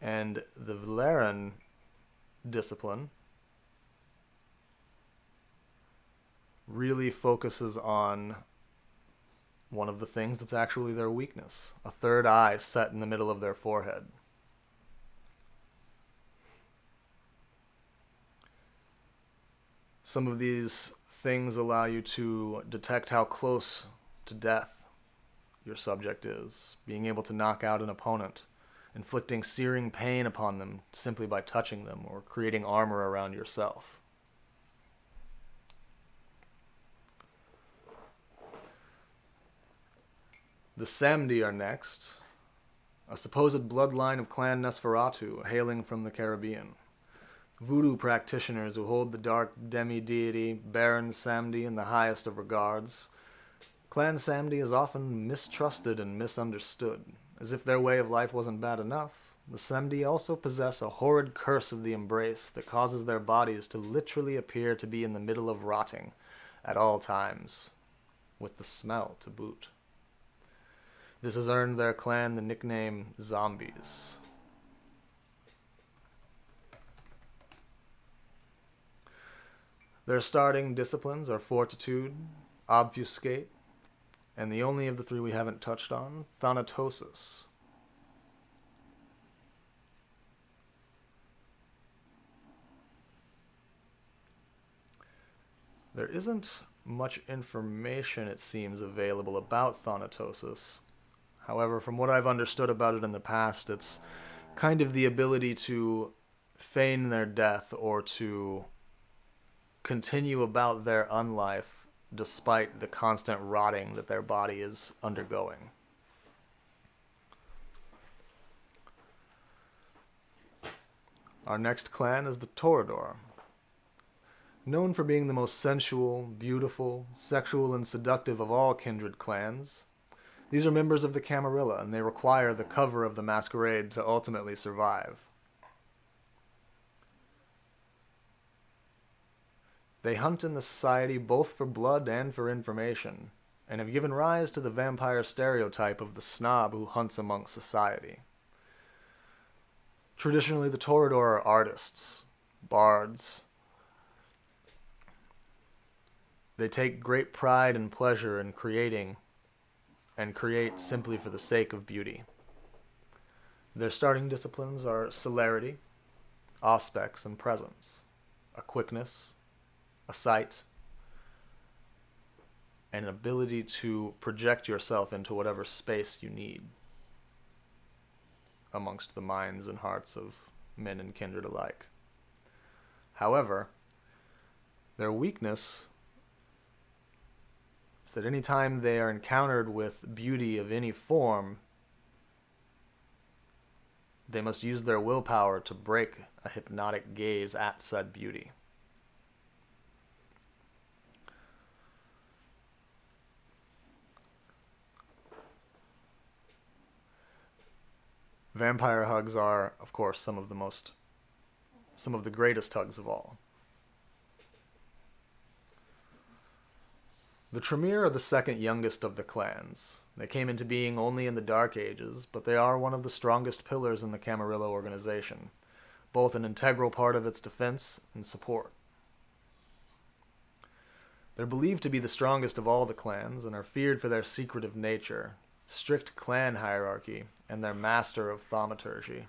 And the Valeran discipline really focuses on one of the things that's actually their weakness, a third eye set in the middle of their forehead. Some of these things allow you to detect how close to death your subject is, being able to knock out an opponent, inflicting searing pain upon them simply by touching them, or creating armor around yourself. The Samdi are next, a supposed bloodline of Clan Nesferatu hailing from the Caribbean. Voodoo practitioners who hold the dark demi-deity Baron Samdi in the highest of regards. Clan Samdi is often mistrusted and misunderstood. As if their way of life wasn't bad enough, the Samdi also possess a horrid curse of the embrace that causes their bodies to literally appear to be in the middle of rotting at all times, with the smell to boot. This has earned their clan the nickname Zombies. Their starting disciplines are Fortitude, Obfuscate, and the only of the three we haven't touched on, Thonatosis. There isn't much information, it seems, available about Thonatosis. However, from what I've understood about it in the past, it's kind of the ability to feign their death or to continue about their unlife despite the constant rotting that their body is undergoing. Our next clan is the Torador. Known for being the most sensual, beautiful, sexual, and seductive of all kindred clans, these are members of the Camarilla, and they require the cover of the Masquerade to ultimately survive. They hunt in the society both for blood and for information, and have given rise to the vampire stereotype of the snob who hunts amongst society. Traditionally, the Torador are artists, bards. They take great pride and pleasure in creating, and create simply for the sake of beauty. Their starting disciplines are celerity, auspex, and presence, a quickness, a sight, and an ability to project yourself into whatever space you need amongst the minds and hearts of men and kindred alike. However, their weakness is that any time they are encountered with beauty of any form, they must use their willpower to break a hypnotic gaze at said beauty. Vampire hugs are, of course, some of the greatest hugs of all. The Tremere are the second youngest of the clans. They came into being only in the Dark Ages, but they are one of the strongest pillars in the Camarilla organization, both an integral part of its defense and support. They're believed to be the strongest of all the clans, and are feared for their secretive nature, strict clan hierarchy, and their master of thaumaturgy.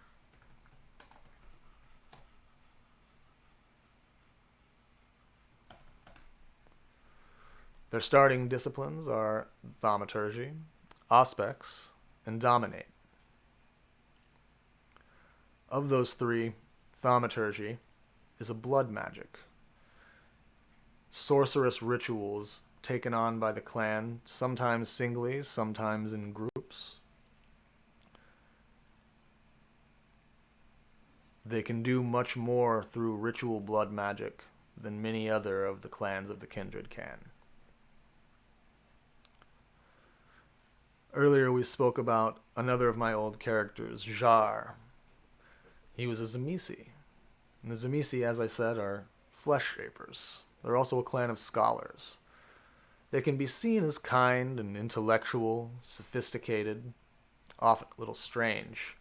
Their starting disciplines are thaumaturgy, auspex, and dominate. Of those three, thaumaturgy is a blood magic. Sorcerous rituals taken on by the clan, sometimes singly, sometimes in groups. They can do much more through ritual blood magic than many other of the clans of the kindred can. Earlier we spoke about another of my old characters, Jar. He was a Zamisi. And the Zamisi, as I said, are flesh shapers. They're also a clan of scholars. They can be seen as kind and intellectual, sophisticated, often a little strange.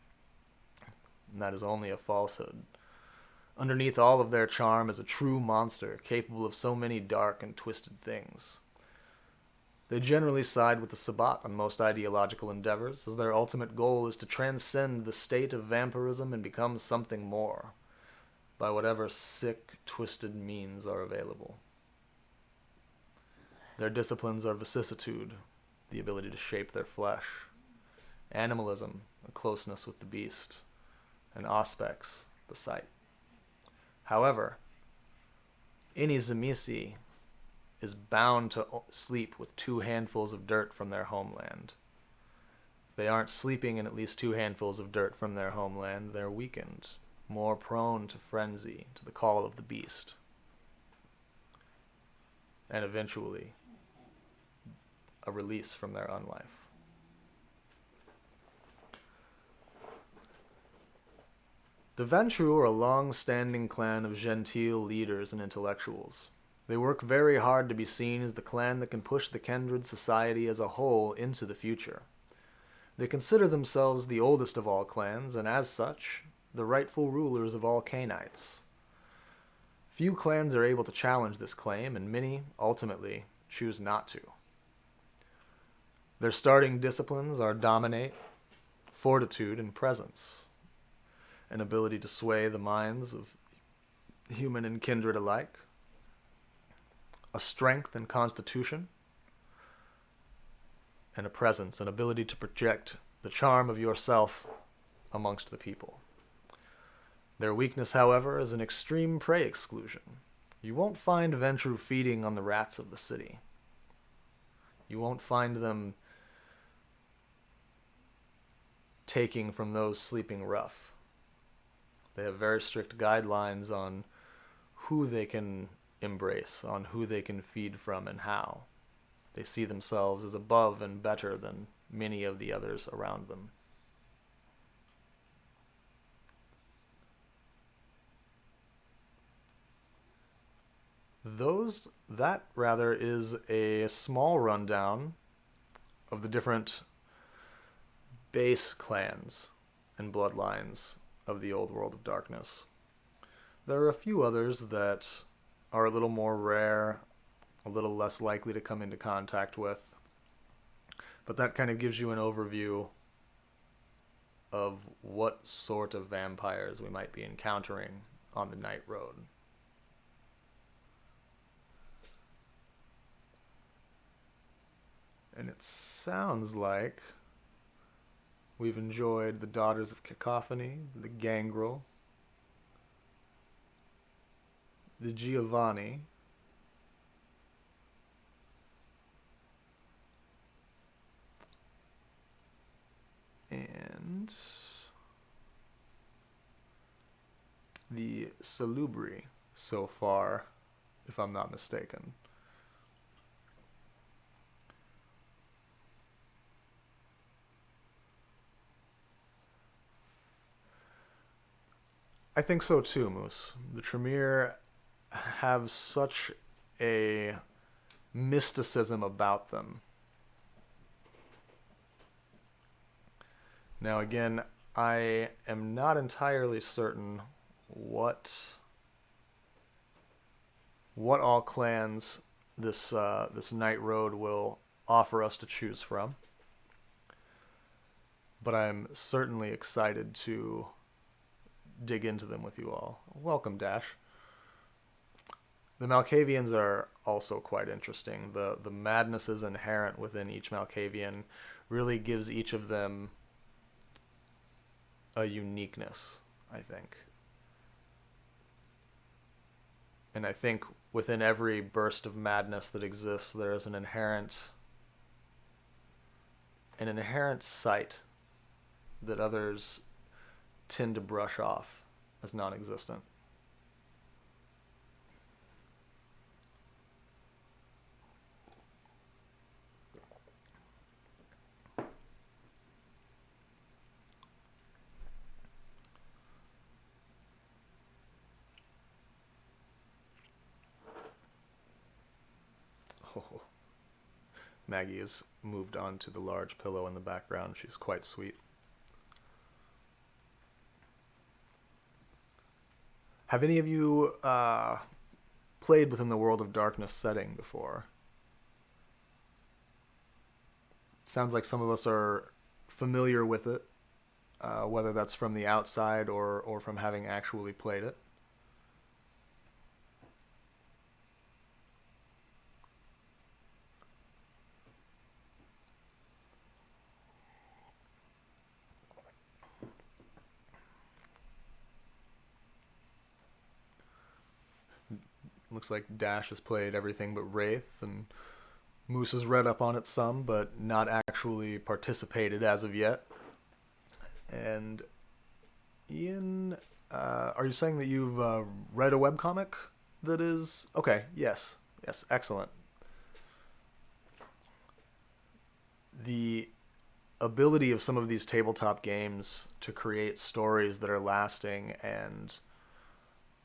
And that is only a falsehood. Underneath all of their charm is a true monster, capable of so many dark and twisted things. They generally side with the Sabbat on most ideological endeavors, as their ultimate goal is to transcend the state of vampirism and become something more, by whatever sick, twisted means are available. Their disciplines are vicissitude, the ability to shape their flesh, animalism, a closeness with the beast, and auspex, the sight. However, any Zamisi is bound to sleep with 2 handfuls of dirt from their homeland. If they aren't sleeping in at least 2 handfuls of dirt from their homeland, they're weakened, more prone to frenzy, to the call of the beast, and eventually a release from their unlife. The Ventru are a long-standing clan of genteel leaders and intellectuals. They work very hard to be seen as the clan that can push the kindred society as a whole into the future. They consider themselves the oldest of all clans, and as such, the rightful rulers of all Canaanites. Few clans are able to challenge this claim, and many, ultimately, choose not to. Their starting disciplines are dominate, fortitude, and presence, an ability to sway the minds of human and kindred alike, a strength and constitution, and a presence, an ability to project the charm of yourself amongst the people. Their weakness, however, is an extreme prey exclusion. You won't find Ventru feeding on the rats of the city. You won't find them taking from those sleeping rough. They have very strict guidelines on who they can embrace, on who they can feed from and how. They see themselves as above and better than many of the others around them. That rather is a small rundown of the different base clans and bloodlines of the old world of darkness. There are a few others that are a little more rare, a little less likely to come into contact with, but that kind of gives you an overview of what sort of vampires we might be encountering on the Night Road. And it sounds like we've enjoyed the Daughters of Cacophony, the Gangrel, the Giovanni, and the Salubri so far, if I'm not mistaken. I think so too, Moose. The Tremere have such a mysticism about them. Now again, I am not entirely certain what all clans this Night Road will offer us to choose from, but I'm certainly excited to dig into them with you all. Welcome, Dash. The Malkavians are also quite interesting. The madnesses inherent within each Malkavian really gives each of them a uniqueness, I think. And I think within every burst of madness that exists, there is an inherent sight that others tend to brush off as non-existent. Oh, Maggie has moved on to the large pillow in the background. She's quite sweet. Have any of you played within the World of Darkness setting before? Sounds like some of us are familiar with it, whether that's from the outside or from having actually played it. Looks like Dash has played everything but Wraith, and Moose has read up on it some, but not actually participated as of yet. And Ian, are you saying that you've read a webcomic that is... Okay, yes. Yes, excellent. The ability of some of these tabletop games to create stories that are lasting and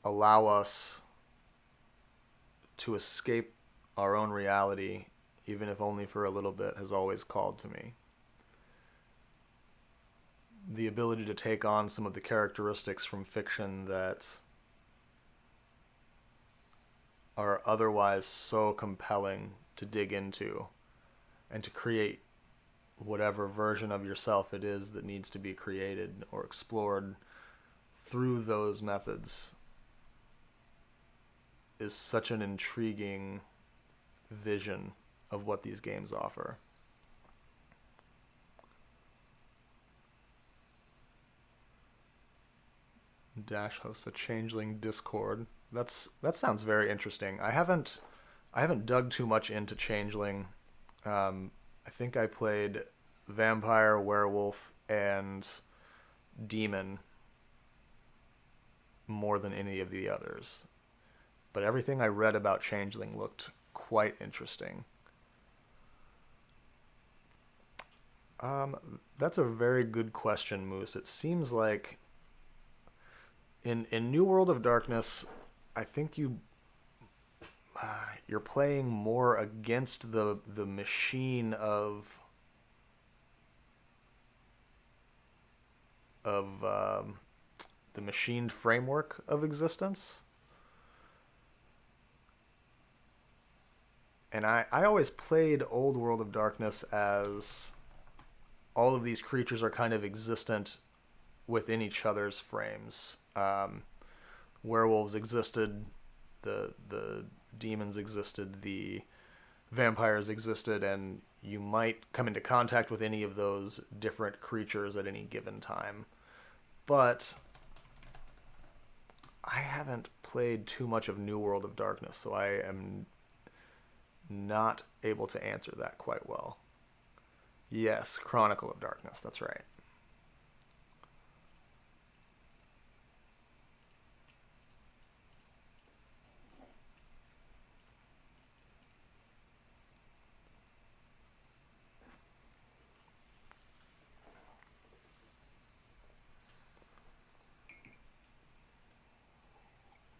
allow us to escape our own reality, even if only for a little bit, has always called to me. the ability to take on some of the characteristics from fiction that are otherwise so compelling to dig into and to create whatever version of yourself it is that needs to be created or explored through those methods is such an intriguing vision of what these games offer. Dash hosts a changeling Discord. That sounds very interesting. I haven't dug too much into changeling. I think I played vampire, werewolf, and demon more than any of the others. But everything I read about changeling looked quite interesting. That's a very good question, Moose. It seems like in New World of Darkness, I think you're playing more against the machine of the machined framework of existence. And I always played Old World of Darkness as all of these creatures are kind of existent within each other's frames. Werewolves existed, the demons existed, the vampires existed, and you might come into contact with any of those different creatures at any given time. But I haven't played too much of New World of Darkness, so I am not able to answer that quite well. Yes, Chronicle of Darkness, that's right.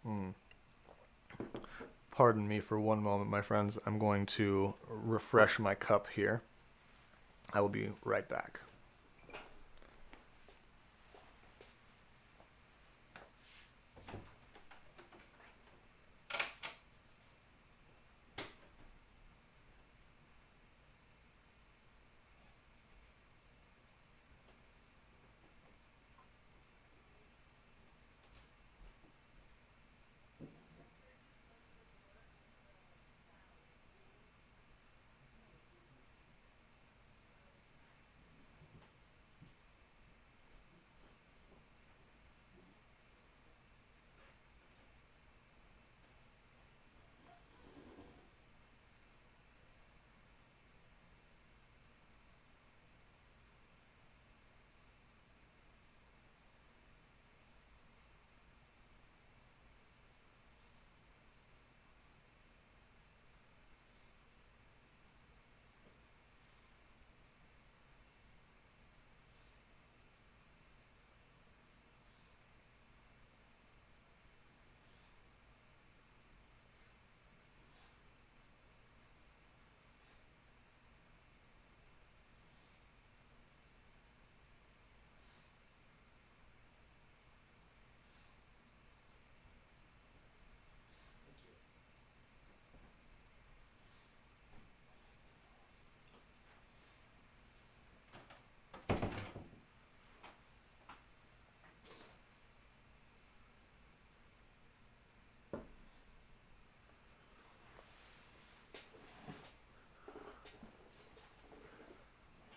Hmm. Pardon me for one moment, my friends. I'm going to refresh my cup here. I will be right back.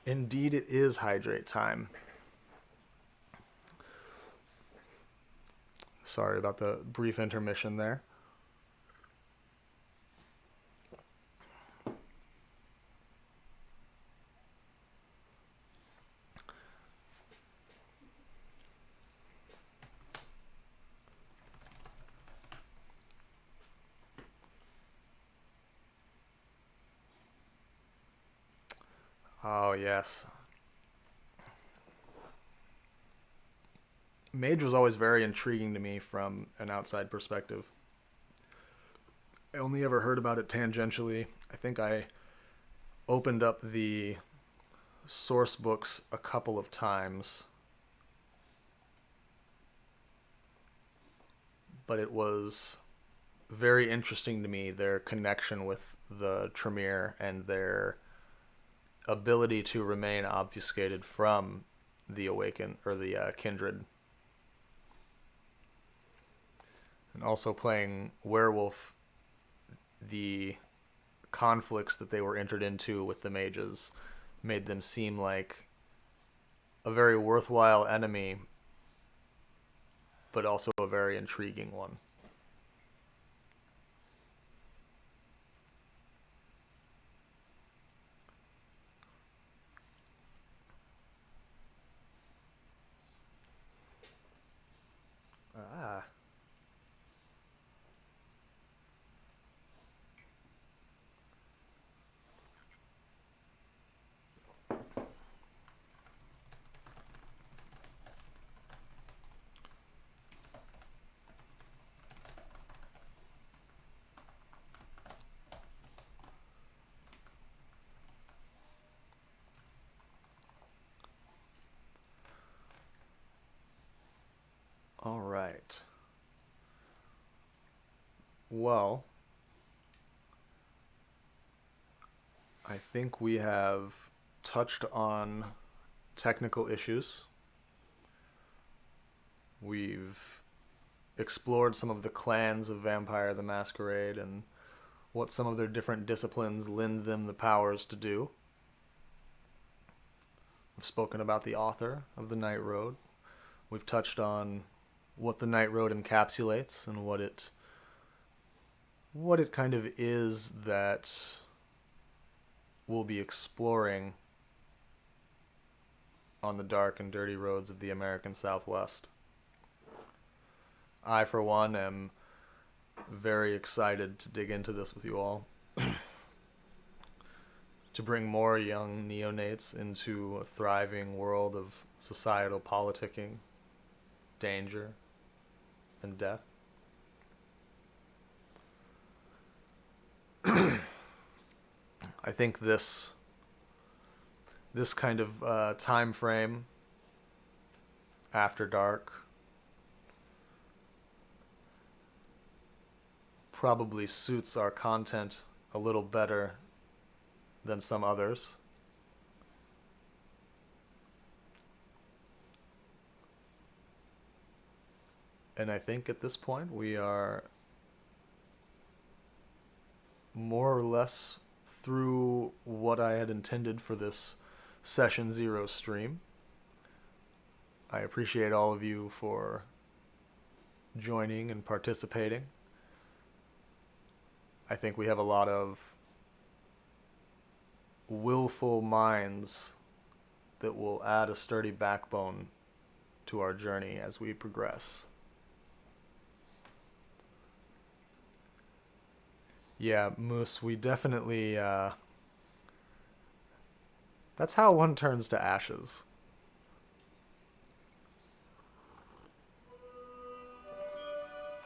Indeed, it is hydrate time. Sorry about the brief intermission there. Oh, yes. Mage was always very intriguing to me from an outside perspective. I only ever heard about it tangentially. I think I opened up the source books a couple of times but it was very interesting to me, their connection with the Tremere and their ability to remain obfuscated from the Awaken or the Kindred. And also playing Werewolf, the conflicts that they were entered into with the mages made them seem like a very worthwhile enemy, but also a very intriguing one. Ah. All right. Well, I think we have touched on technical issues. We've explored some of the clans of Vampire the Masquerade and what some of their different disciplines lend them the powers to do. We've spoken about the author of the Night Road. We've touched on what the Night Road encapsulates and what it kind of is that we'll be exploring on the dark and dirty roads of the American Southwest. I, for one, am very excited to dig into this with you all. To bring more young neonates into a thriving world of societal politicking, danger, and death. I think this kind of time frame after dark probably suits our content a little better than some others. And I think at this point we are more or less through what I had intended for this Session 0 stream. I appreciate all of you for joining and participating. I think we have a lot of willful minds that will add a sturdy backbone to our journey as we progress. Yeah, Moose, we definitely, that's how one turns to ashes.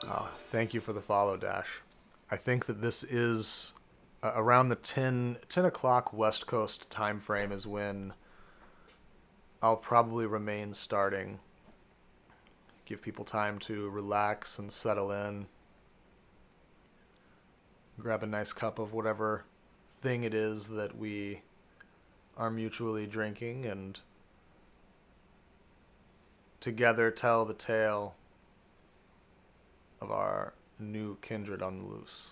Oh, thank you for the follow, Dash. I think that this is around the 10 o'clock West Coast time frame is when I'll probably remain starting. Give people time to relax and settle in. Grab a nice cup of whatever thing it is that we are mutually drinking and together tell the tale of our new kindred on the loose.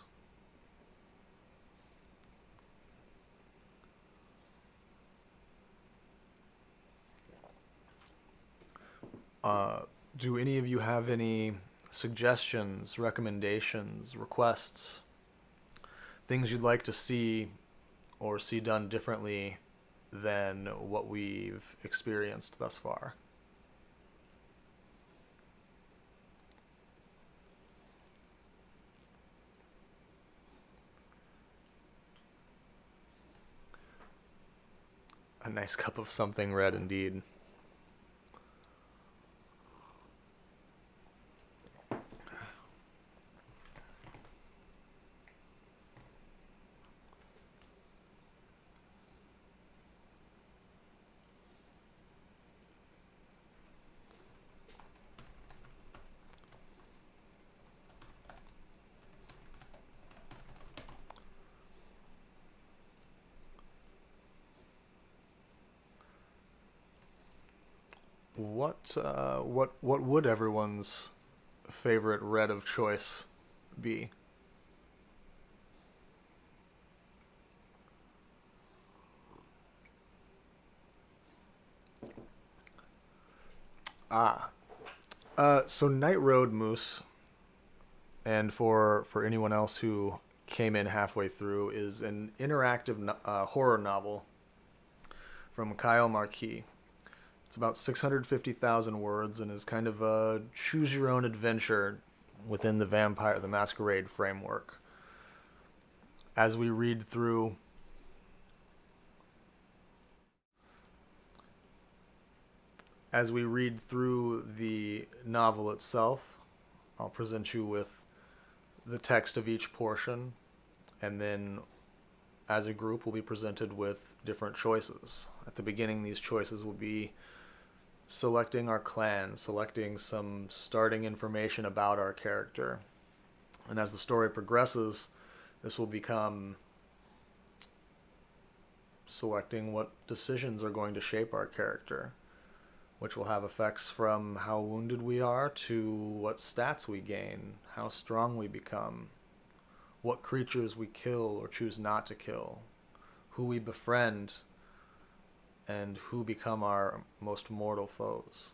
Do any of you have any suggestions, recommendations, requests, things you'd like to see or see done differently than what we've experienced thus far? A nice cup of something red indeed. what would everyone's favorite red of choice be? Ah, so Night Road Moose, and for anyone else who came in halfway through, is an interactive horror novel from Kyle Marquis. It's about 650,000 words and is kind of a choose your own adventure within the Masquerade framework. As we read through as we read through the novel itself, I'll present you with the text of each portion, and then as a group we'll be presented with different choices. At the beginning, these choices will be selecting our clan, selecting some starting information about our character. And as the story progresses, this will become selecting what decisions are going to shape our character, which will have effects from how wounded we are to what stats we gain, how strong we become, what creatures we kill or choose not to kill, who we befriend, and who become our most mortal foes.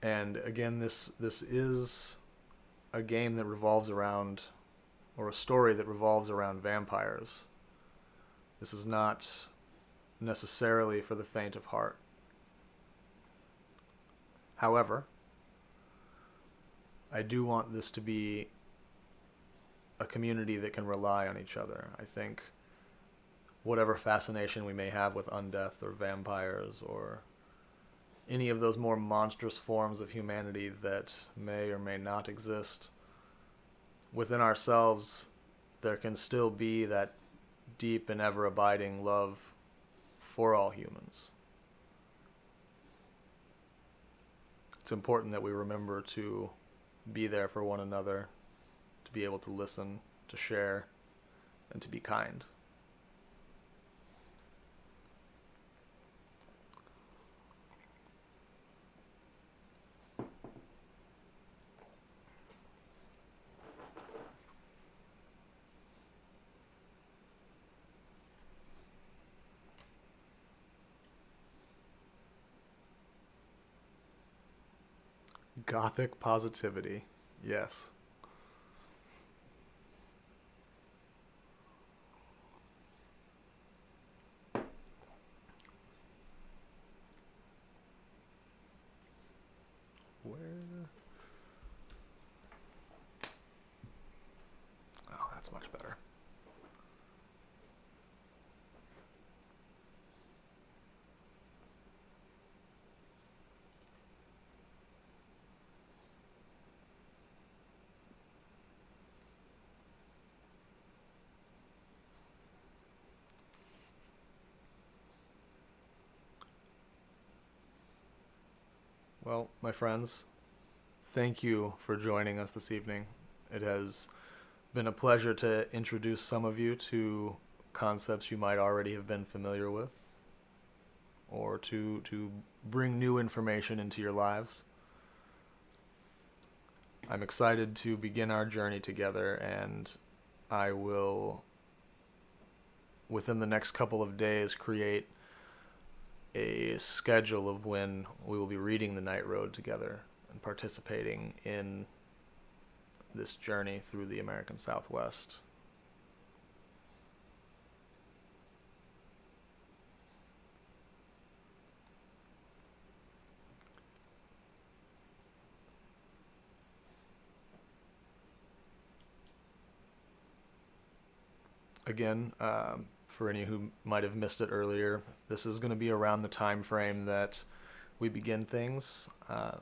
And again, this is a game that revolves around, or a story that revolves around vampires. This is not necessarily for the faint of heart. However, I do want this to be a community that can rely on each other. I think whatever fascination we may have with undeath or vampires or any of those more monstrous forms of humanity that may or may not exist, within ourselves there can still be that deep and ever abiding love for all humans. It's important that we remember to be there for one another, to be able to listen, to share, and to be kind. Gothic positivity. Yes. Where? Oh, that's much better. Well, my friends, thank you for joining us this evening. It has been a pleasure to introduce some of you to concepts you might already have been familiar with, or to bring new information into your lives. I'm excited to begin our journey together, and I will, within the next couple of days, create a schedule of when we will be reading The Night Road together and participating in this journey through the American Southwest. Again, for any who might have missed it earlier, this is going to be around the time frame that we begin things,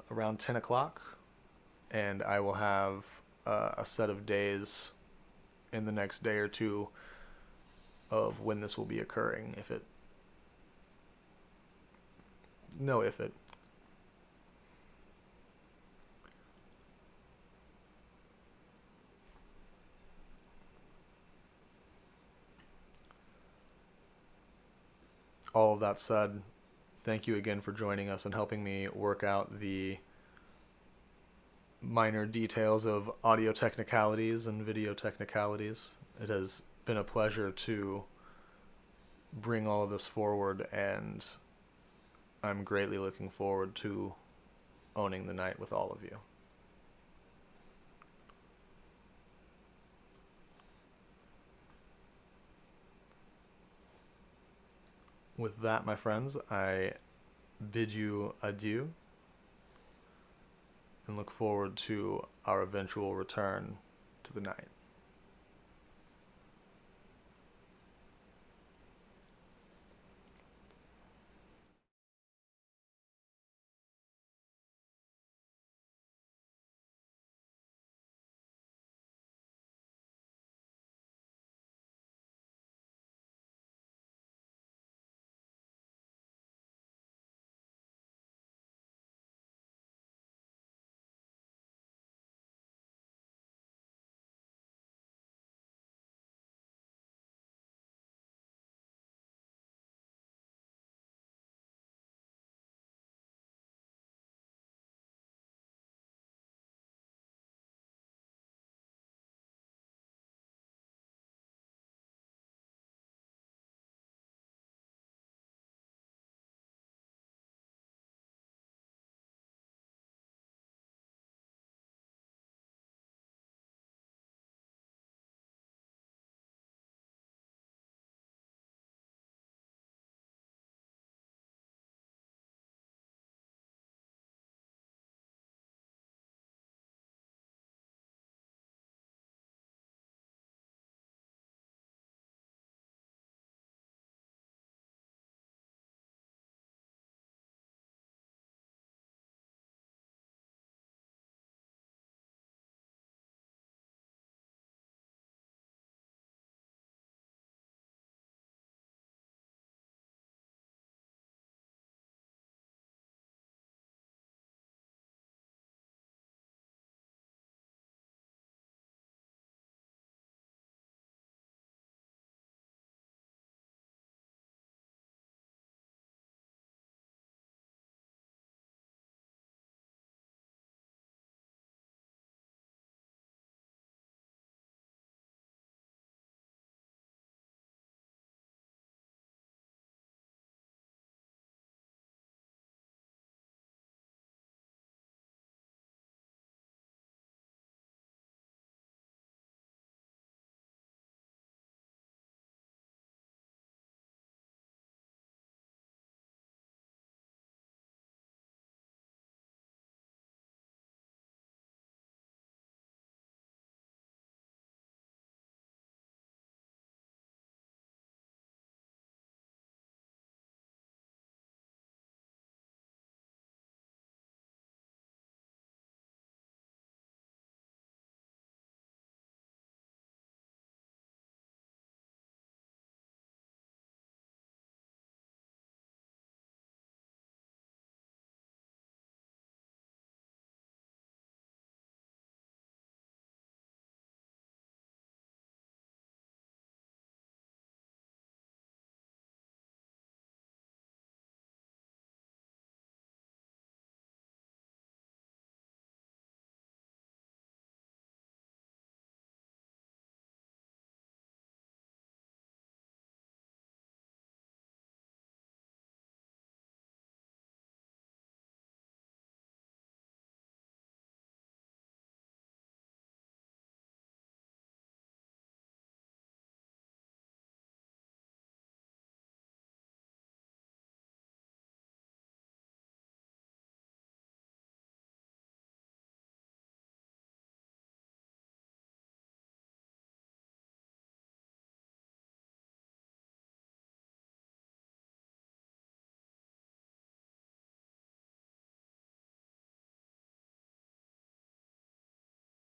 around 10 o'clock, and I will have a set of days in the next day or two of when this will be occurring. If it, no, if it. all of that said, thank you again for joining us and helping me work out the minor details of audio technicalities and video technicalities. It has been a pleasure to bring all of this forward, and I'm greatly looking forward to owning the night with all of you. With that, my friends, I bid you adieu and look forward to our eventual return to the night.